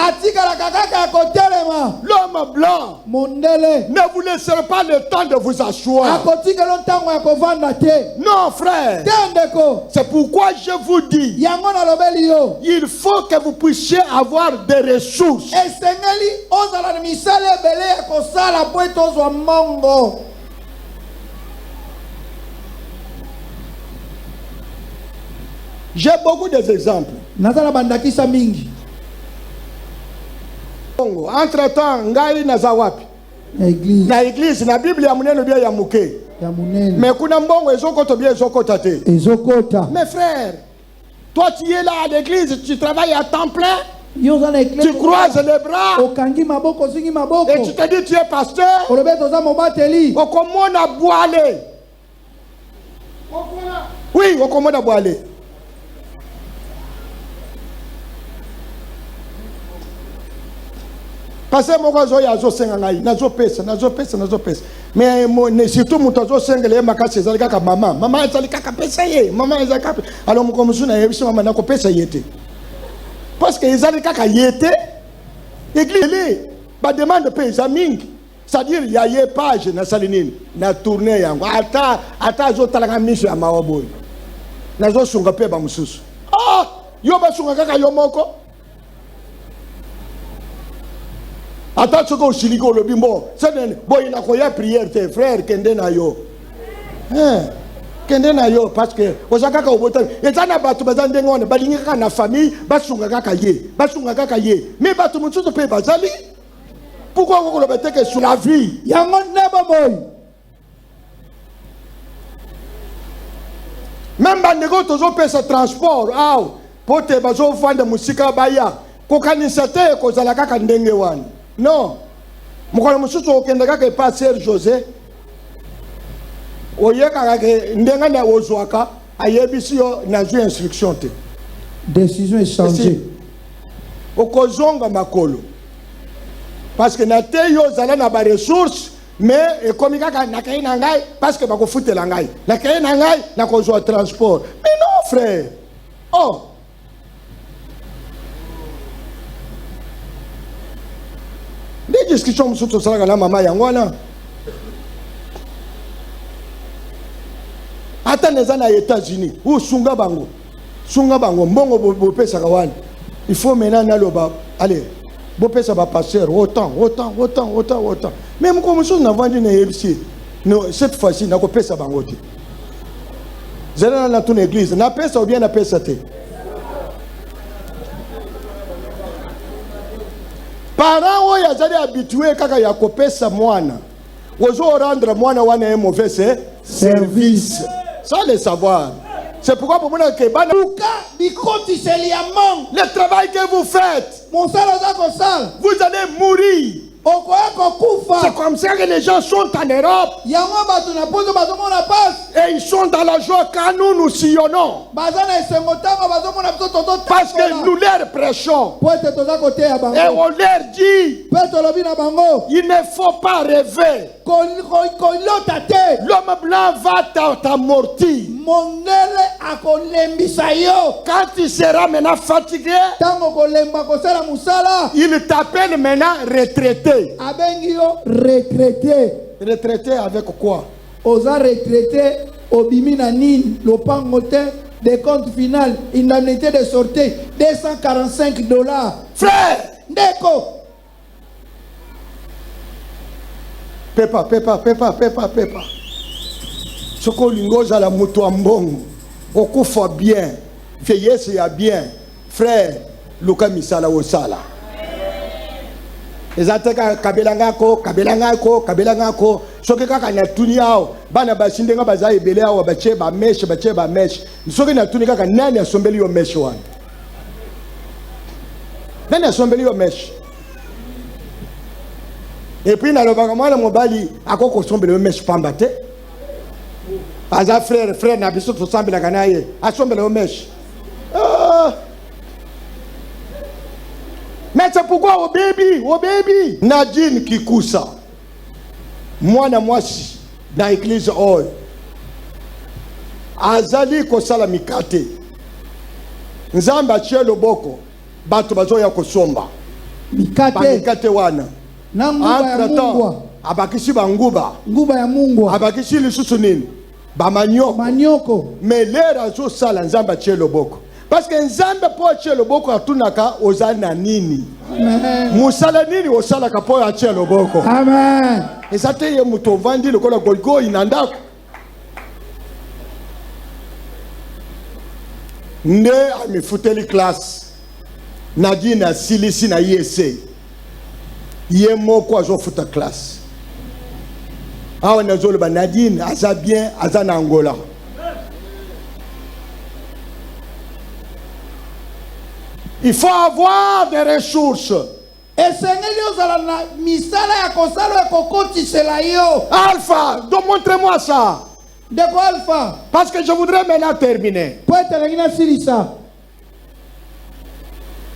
[SPEAKER 1] L'homme blanc ne vous laissera pas le temps de vous asseoir. Non, frère. C'est pourquoi je vous dis, il faut que vous puissiez avoir des ressources. J'ai beaucoup d'exemples. Entre-temps, ngai nazawapi. Na église, na Bible ya munene bien ya muke. Mais kuna mbongo ezokota bien ezokota te. Mes frères, toi tu es là à l'église, tu travailles à temps plein. Tu croises les bras et tu te dis tu es pasteur. Okomona boale. Oui, okomona boale. Parce que mon gars, il senga ngai, nazo pesa. Mais surtout mon tazo senga le makasi zalika ka mama zalika ka pesa ye, mama zalika. Alors mon komisuna yebiso mama na ko pesa yete. Parce que les alika ka yete, église ba demande pesa mingi. C'est-à-dire il y a une page na salinine, na tourner yango. Ata zo talanga miso ya maoboy. Nazo sunga pe ba mususu. Ah, yo ba sunga kaka yo moko. Attends ce que Chiligo le bimbo. C'est bon, il a quoi prière tes frères kende na yo. Kende na yo parce que osaka ka obotan. Et ça na batu bazande ngone balingi kaka na famille basunga kaka ye. Mais batu mutsuto pe bazali. Pourquoi vous le mettez que sur la vie? Yango nebo boy. Même bandego tozo pe ce transport. Ah, pote bazo fanda musika baya. Kokanisate ko zalaka ka ndenge wana. Non, mokolo mosusu okende kaka pa Sœur José oyeka ke ndenga na ozwaka ayebisi yo na ju instruction te
[SPEAKER 2] décision est changée
[SPEAKER 1] okozonga makolo parce que na te yo zala na ba ressources mais ekomi kaka nakai na ngai parce que bakofutela ngai nakai na ngai na kozwa transport mais non frère oh des discussions mosusu tosalaka na mama yango wana ata neza na États-Unis usunga bango mbongo bopesaka wana il faut maintenant naloba allez bopesa ba pasteur autant même comme chose na vandi na yebisi no cette fois-ci na kopesa bango te zela na tuna église na pesa ou bien na pesa te parents oyo azali habitué kaka ya kopesa mwana ozo rendre mwana wana un mauvais service sans le savoir. C'est pourquoi pour moi que le travail que vous faites, vous allez mourir. C'est comme ça que les gens sont en Europe. Et ils sont dans la joie quand nous sillonnons. Parce que nous leur prêchons. Et on leur dit, il ne faut pas rêver. L'homme blanc va t'amortir. Quand tu seras maintenant fatigué, il t'appelle maintenant retraité. Retraité avec quoi?
[SPEAKER 2] Osa retraité obimina nin lopangote des comptes final indemnité de sortie $245.
[SPEAKER 1] Frère,
[SPEAKER 2] Ndeko
[SPEAKER 1] pepa. Soko lingoza la moto ambongo. Okufa bien. Vieillesse ya bien. Frère, luka misala osala. Ezateka kabelangako soki kaka na tuni yao bana basindenga baza ebele yao bache ba mesh soki na tuni kaka nani asombeli yo mesh wana nani asombeli yo mesh et puis na lobaka mwana mobali akoko sombeli yo mesh pamba te aza frère na biso to sambela kanaye asombeli yo mesh mais c'est pourquoi au baby Nadine Kikusa mwana mwasi na église oyo azali kosala mikate nzamba achie loboko bato bazoya kosomba mikate wana
[SPEAKER 2] na nguba ya Mungu
[SPEAKER 1] abakisi banguba
[SPEAKER 2] ya Mungu
[SPEAKER 1] abakisi lisusu nini ba manyoko mais lera azosala nzamba achie loboko. Parce que nzambe po achie loboko atunaka ozana nini.
[SPEAKER 2] Amen.
[SPEAKER 1] Musala nini osala kapo achie loboko.
[SPEAKER 2] Amen.
[SPEAKER 1] Ezate ye muto vandi lokola golgo inandako. Nde amifuteli classe. Nadine asilisi na IEC. Ye moko azofuta classe. Awa nazoloba Nadine aza bien aza na Angola. Il faut avoir des ressources. Alpha, donc montrez-moi ça.
[SPEAKER 2] De quoi Alpha?
[SPEAKER 1] Parce que je voudrais maintenant terminer.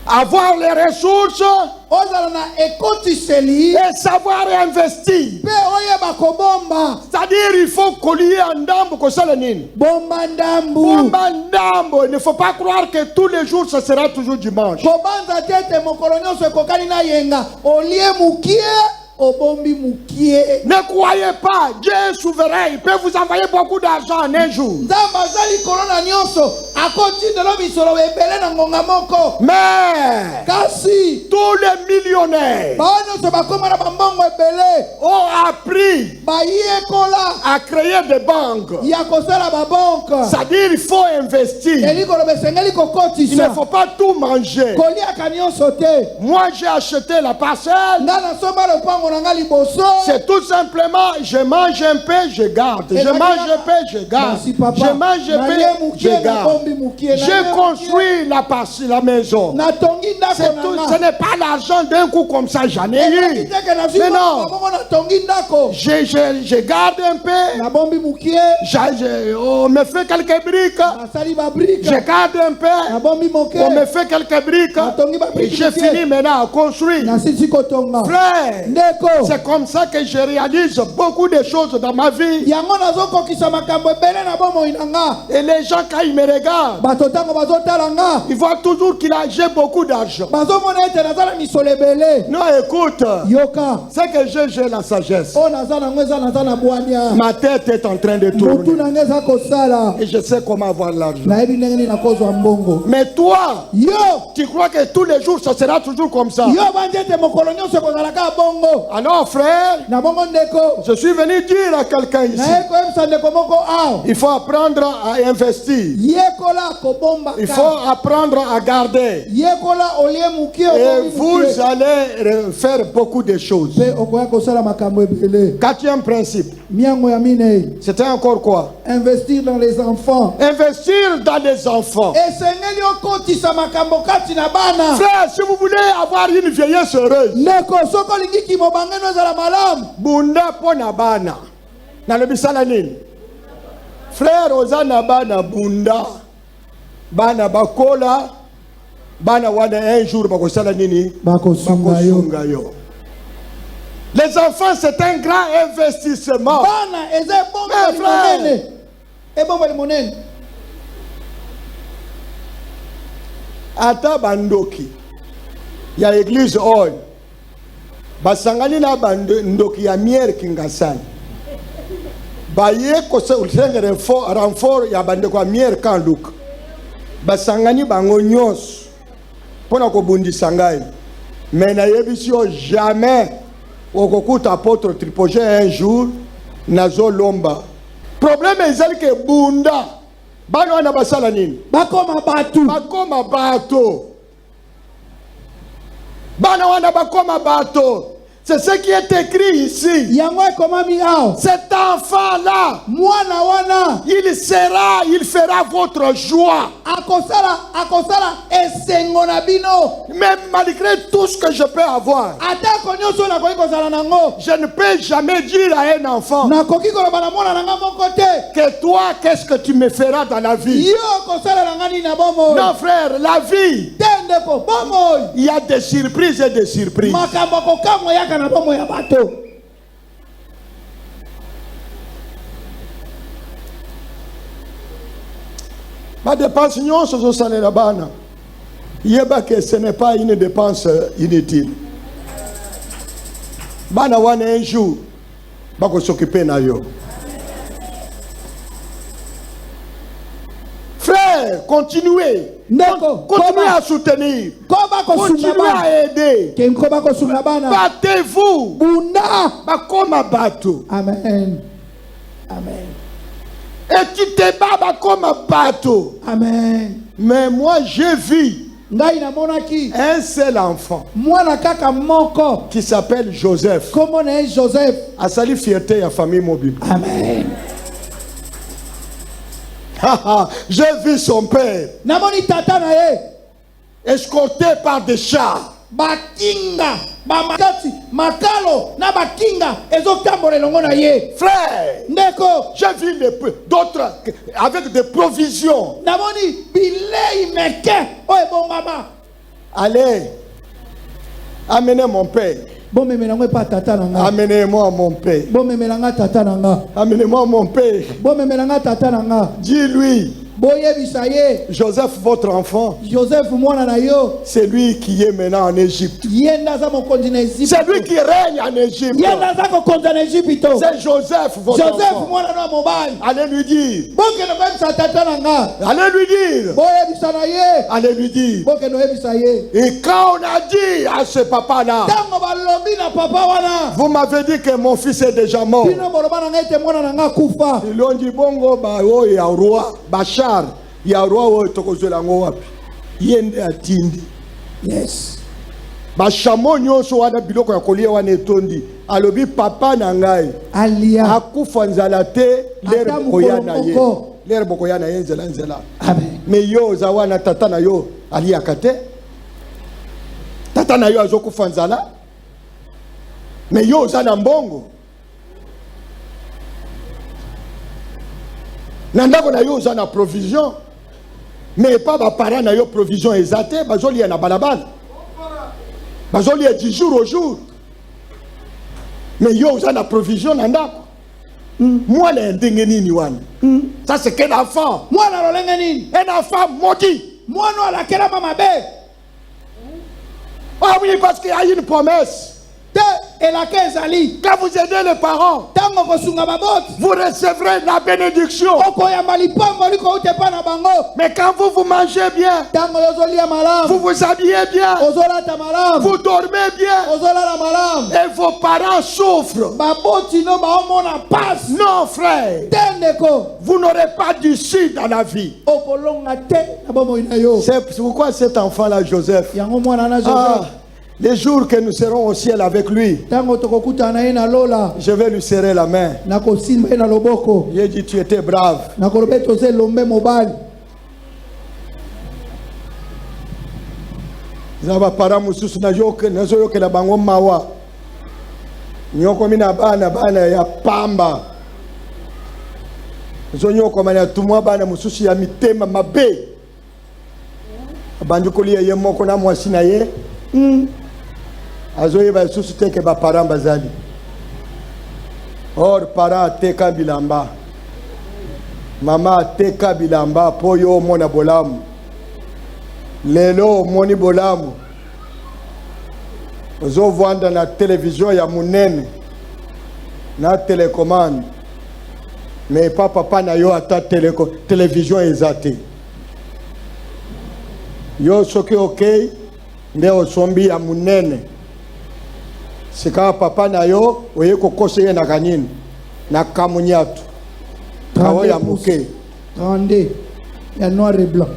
[SPEAKER 1] Avoir les ressources et savoir investir. C'est-à-dire il faut collier en dambo kosalanine. Bomba ndambo. Il ne faut pas croire que tous les jours ce sera toujours dimanche. Ne croyez pas, Dieu est souverain, il peut vous envoyer beaucoup d'argent en un jour. Mais tous les millionnaires ont appris à créer des banques. C'est-à-dire il faut investir. Il ne faut pas tout manger. Moi j'ai acheté la parcelle. C'est tout simplement, je mange un peu, je garde. Je mange un peu, je garde. Je mange un peu, je garde. Je construis la maison. C'est tout, ce n'est pas pas l'argent d'un coup comme ça, j'en ai eu. Mais non, je garde un peu, on me fait quelques briques, je garde un peu, on me fait quelques briques, et je finis maintenant à construire. Frère, c'est comme ça que je réalise beaucoup de choses dans ma vie. Et les gens, quand ils me regardent, ils voient toujours j'ai beaucoup d'argent. Non, écoute, c'est que j'ai la sagesse. Ma tête est en train de tourner. Et je sais comment avoir l'argent. Mais toi, tu crois que tous les jours, ça sera toujours comme ça? Alors, frère, je suis venu dire à quelqu'un ici, il faut apprendre à investir. Il faut apprendre à garder. Et vous allez faire beaucoup de choses. Quatrième principe. C'était encore quoi?
[SPEAKER 2] Investir dans les enfants.
[SPEAKER 1] Investir dans les enfants. Frère, si vous voulez avoir une vieillesse heureuse, bunda pona bana. Na le bisala nini? Frère, ozana bana bunda. Bana bakola. Bana wana un jour bakosala nini? Bakosunga yo. Les enfants, c'est un grand investissement. Mais frère, ata bandoki ya église oil basangani na bandoki ya mier kingasani baye ko se renfort ya bandeko ya mier kanduka basangani bango nyos pona ko bundisa ngai mais na yebisio jamais okokuta apôtre Tripoget un jour nazo lomba problème ezali ke bunda bana wana basala nini bakoma bato bana wana bakoma bato. C'est ce qui est écrit ici. Cet enfant-là, il fera votre joie. Même malgré tout ce que je peux avoir, je ne peux jamais dire à un enfant que toi, qu'est-ce que tu me feras dans la vie? Non, frère, la vie, il y a des surprises et des surprises. Ma dépense, ce n'est pas une dépense inutile. Bana wana un jour, bako s'occuper na yo. Frère, continuez. Continuez à soutenir. Continuez à aider. Battez-vous.
[SPEAKER 2] Amen. Amen.
[SPEAKER 1] Et tu te bats comme un bateau.
[SPEAKER 2] Amen.
[SPEAKER 1] Mais moi, je vis un seul enfant qui s'appelle Joseph. À salut fierté à famille mobile.
[SPEAKER 2] Amen.
[SPEAKER 1] J'ai vu son père escorté par des chars. Frère, j'ai vu d'autres avec des provisions. Allez, amenez mon père. Amenez-moi mon père. Amenez-moi mon père. Dis-lui, Joseph, votre enfant, c'est lui qui est maintenant en Égypte. C'est lui qui règne en Égypte. C'est Joseph, votre enfant. Allez lui dire. Allez lui dire. Allez lui dire. Et quand on a dit à ce papa-là, vous m'avez dit que mon fils est déjà mort. Ils ont dit, bongo, il y a un roi, Bachar. Il y a un roi qui est atindi.
[SPEAKER 2] Yes.
[SPEAKER 1] Bachamo nyoso wana biloko ya kolia wana etondi. Alobi papa na ngai.
[SPEAKER 2] Alia.
[SPEAKER 1] Akufa nzala te lere bokoyana ye. Lere bokoyana ye nzela nzela.
[SPEAKER 2] Amen.
[SPEAKER 1] Mais yo zawana tata na yo alia kate. Tata tata na yo azokufa nzala mais yo oza na mbongo na ndako na yo oza na provision mais pas baparent na yo provision eza te bazolia na balabala bazolia 10 jours au jour mais yo oza na provision na ndako mwana ya ndenge nini wana ça c'est quel enfant
[SPEAKER 2] mwana lolenge nini
[SPEAKER 1] un enfant maudit
[SPEAKER 2] mwana alakela mama be
[SPEAKER 1] ah oui parce qu'il y a une promesse
[SPEAKER 2] te elaka ezali
[SPEAKER 1] quand vous aidez les parents
[SPEAKER 2] tango kosunga baboti
[SPEAKER 1] vous recevrez la bénédiction
[SPEAKER 2] okoyamba lipambo likouta epai na bango
[SPEAKER 1] mais quand vous mangez bien
[SPEAKER 2] tango ozolia malamu
[SPEAKER 1] vous vous habillez bien
[SPEAKER 2] ozolata malamu
[SPEAKER 1] vous dormez bien
[SPEAKER 2] ozolala malamu
[SPEAKER 1] et vos parents souffrent
[SPEAKER 2] baboti no baomona pasi
[SPEAKER 1] non frère
[SPEAKER 2] te ndeko
[SPEAKER 1] vous n'aurez pas d'issue dans la vie
[SPEAKER 2] okolonga te na bomoi na yo
[SPEAKER 1] c'est pourquoi cet enfant là Joseph
[SPEAKER 2] yango mwana na Joseph
[SPEAKER 1] les jours que nous serons au ciel avec lui,
[SPEAKER 2] tango tokokutana ye na lola
[SPEAKER 1] je vais lui serrer la main.
[SPEAKER 2] nakosimba ye na loboko
[SPEAKER 1] J'ai dit tu étais brave.
[SPEAKER 2] nakoloba ete oza elombe mobali
[SPEAKER 1] Na bapara mosusu nazoyokela bango mawa nyokomi na bana ya pamba nazonyokoma na tumwa bana mosusu ya mitema mabe abandi kolia ye moko na mwasi na ye azoyeba lisusu te ke bapara bazali or para ateka bilamba mama ateka bilamba po yo omona bolamu lelo omoni bolamu ozovanda na télévision ya munene na télécommande mais papa na yo ata télévision eza te yo soki okei nde osombi ya munene sika papa na yo oye kokosa ye na kanini na kamunyatu kawo ya muke
[SPEAKER 2] 32 ya noir et blanc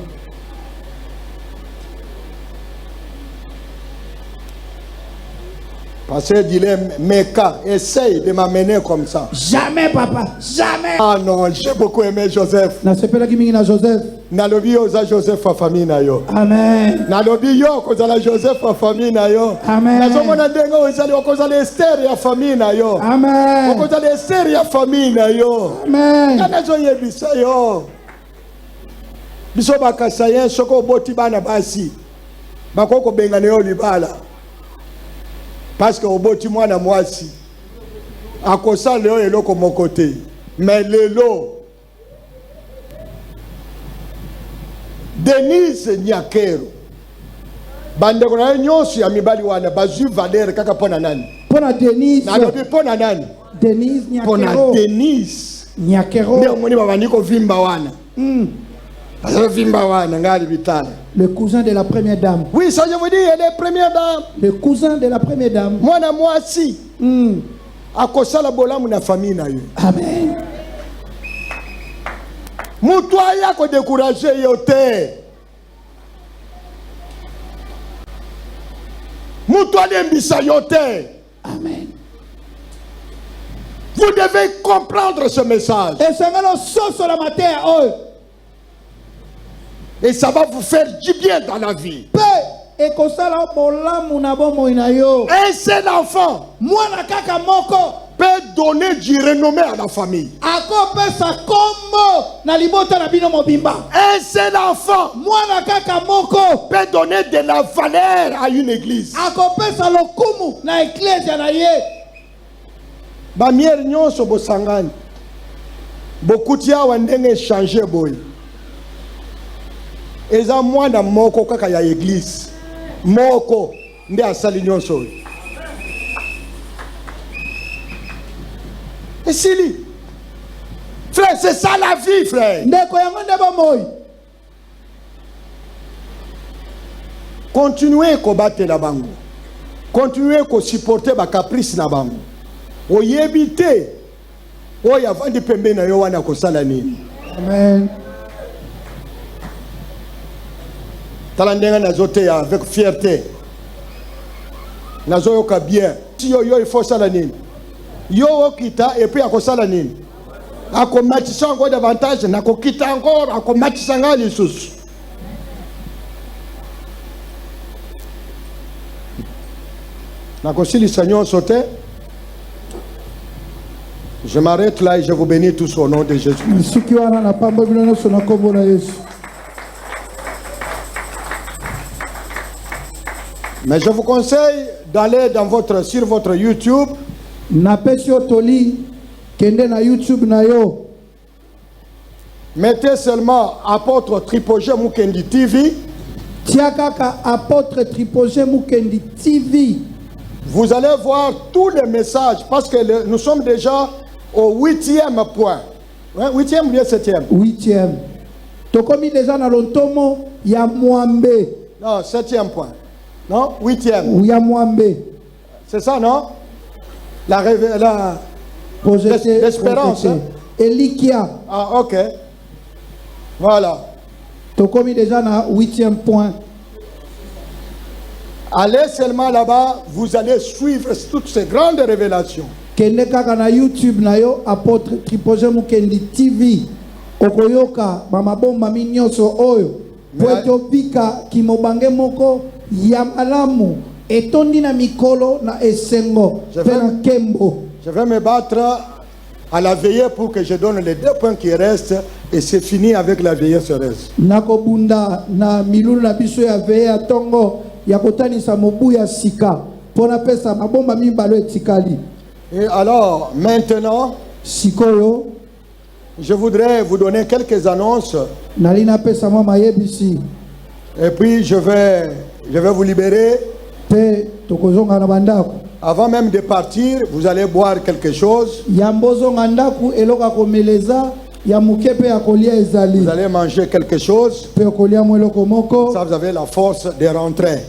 [SPEAKER 1] parce que dis-le Meka essaye de m'amener comme ça.
[SPEAKER 2] Jamais papa, jamais.
[SPEAKER 1] Ah non, j'ai beaucoup aimé Joseph.
[SPEAKER 2] Na sepela kimi na Joseph.
[SPEAKER 1] Nalobi oza Joseph a famille na yo.
[SPEAKER 2] Amen.
[SPEAKER 1] Nalobi yo kozala Joseph a famille na yo.
[SPEAKER 2] Amen.
[SPEAKER 1] Nazomona ndengo ozali okozala Esther ya famille na yo.
[SPEAKER 2] Amen.
[SPEAKER 1] Okozala Esther ya famille na yo.
[SPEAKER 2] Amen.
[SPEAKER 1] Kana zo yebisa yo. Biso bakasa yen soko boti bana basi. Bakoko benga ne yo libala. Parce que oboti mwana mwasi akosa leo eloko moko te mais lelo Denise Nyakero bandeko na nyonso ya mibali wana bazwi valeur kaka pona nani
[SPEAKER 2] pona Denise
[SPEAKER 1] nalobi pona nani
[SPEAKER 2] Denise Nyakero
[SPEAKER 1] pona Denise
[SPEAKER 2] Nyakero
[SPEAKER 1] ndio moni babandi ko vimba wana vimba wana ngali bitala.
[SPEAKER 2] Le cousin de la première dame.
[SPEAKER 1] Oui, ça je vous dis, elle est première dame.
[SPEAKER 2] Le cousin de la première dame.
[SPEAKER 1] Mwana mwasi. Akosala bolamu na famille na yo.
[SPEAKER 2] Amen.
[SPEAKER 1] Mutu aya ko décourager yo te. Mutu alembisa yo te.
[SPEAKER 2] Amen.
[SPEAKER 1] Vous devez comprendre ce message.
[SPEAKER 2] Et c'est maintenant sur la matière.
[SPEAKER 1] Et ça va vous faire du bien dans la vie.
[SPEAKER 2] Un
[SPEAKER 1] seul enfant peut donner du renommée à la famille. Un seul enfant peut donner de la valeur à une église. Bamier nyonso bosangani. Beaucoup tia wandenge changer boy. Eza mwana moko kaka ya église moko nde asali nyonso. Et Sili frère, c'est ça la vie frère.
[SPEAKER 2] Ndeko yango ndebo moyi.
[SPEAKER 1] Continuez kobattre la bango. Continuez ko supporter ba caprice na bango. Oyebite oya vandi pembe na yo wana kosala nini.
[SPEAKER 2] Amen.
[SPEAKER 1] Talandenga nazote avec fierté. Nazoyoka bien. Si yo il faut ça la nini. Yo okita et puis akosala nini. Akomatisa encore davantage nakokita encore akomatisa ngali susu. Nakosili Seigneur sauté. Je m'arrête là et je vous bénis tous au nom de Jésus. Mais je vous conseille d'aller sur votre YouTube. Mettez seulement apôtre Tripogé Mukendi TV.
[SPEAKER 2] Apôtre Tripogé Mukendi TV.
[SPEAKER 1] Vous allez voir tous les messages parce que nous sommes déjà au 8e point. 8e ou bien 7e?
[SPEAKER 2] 8e. Tokomi déjà dans l'ontomo ya Mwambe.
[SPEAKER 1] Non, 7e point. Non, 8e.
[SPEAKER 2] Ou ya Mwambe.
[SPEAKER 1] C'est ça, non? L'espérance.
[SPEAKER 2] Elikia.
[SPEAKER 1] Ah, ok. Voilà.
[SPEAKER 2] Tokomi déjà dans 8e point.
[SPEAKER 1] Allez seulement là-bas, vous allez suivre toutes ces grandes révélations.
[SPEAKER 2] Kende kaka na YouTube na yo apôtre Tripogé Mukendi TV. Okoyoka mama bomba minyoso oyo. Pweto pika kimobange moko ya malamu etondi na mikolo na esengo pena kembo.
[SPEAKER 1] Je vais me battre à la veillée pour que je donne les 2 points qui restent et c'est fini avec la veillée sereuse.
[SPEAKER 2] Nakobunda na milulu na biso ya veillée atongo ya kotanisa mobu ya sika pona pesa mabomba mibalo etikali.
[SPEAKER 1] Et alors maintenant,
[SPEAKER 2] sikoyo,
[SPEAKER 1] je voudrais vous donner quelques annonces.
[SPEAKER 2] Nalina pesa mama yebisi.
[SPEAKER 1] Et puis je vais vous libérer.
[SPEAKER 2] Pe tokozonga na bandako.
[SPEAKER 1] Avant même de partir, vous allez boire quelque chose.
[SPEAKER 2] Yambozonga ndaku eloka komeleza ya mukepe ya kolia ezali.
[SPEAKER 1] Vous allez manger quelque chose.
[SPEAKER 2] Pe kolia mweloko moko.
[SPEAKER 1] Ça vous avez la force de rentrer.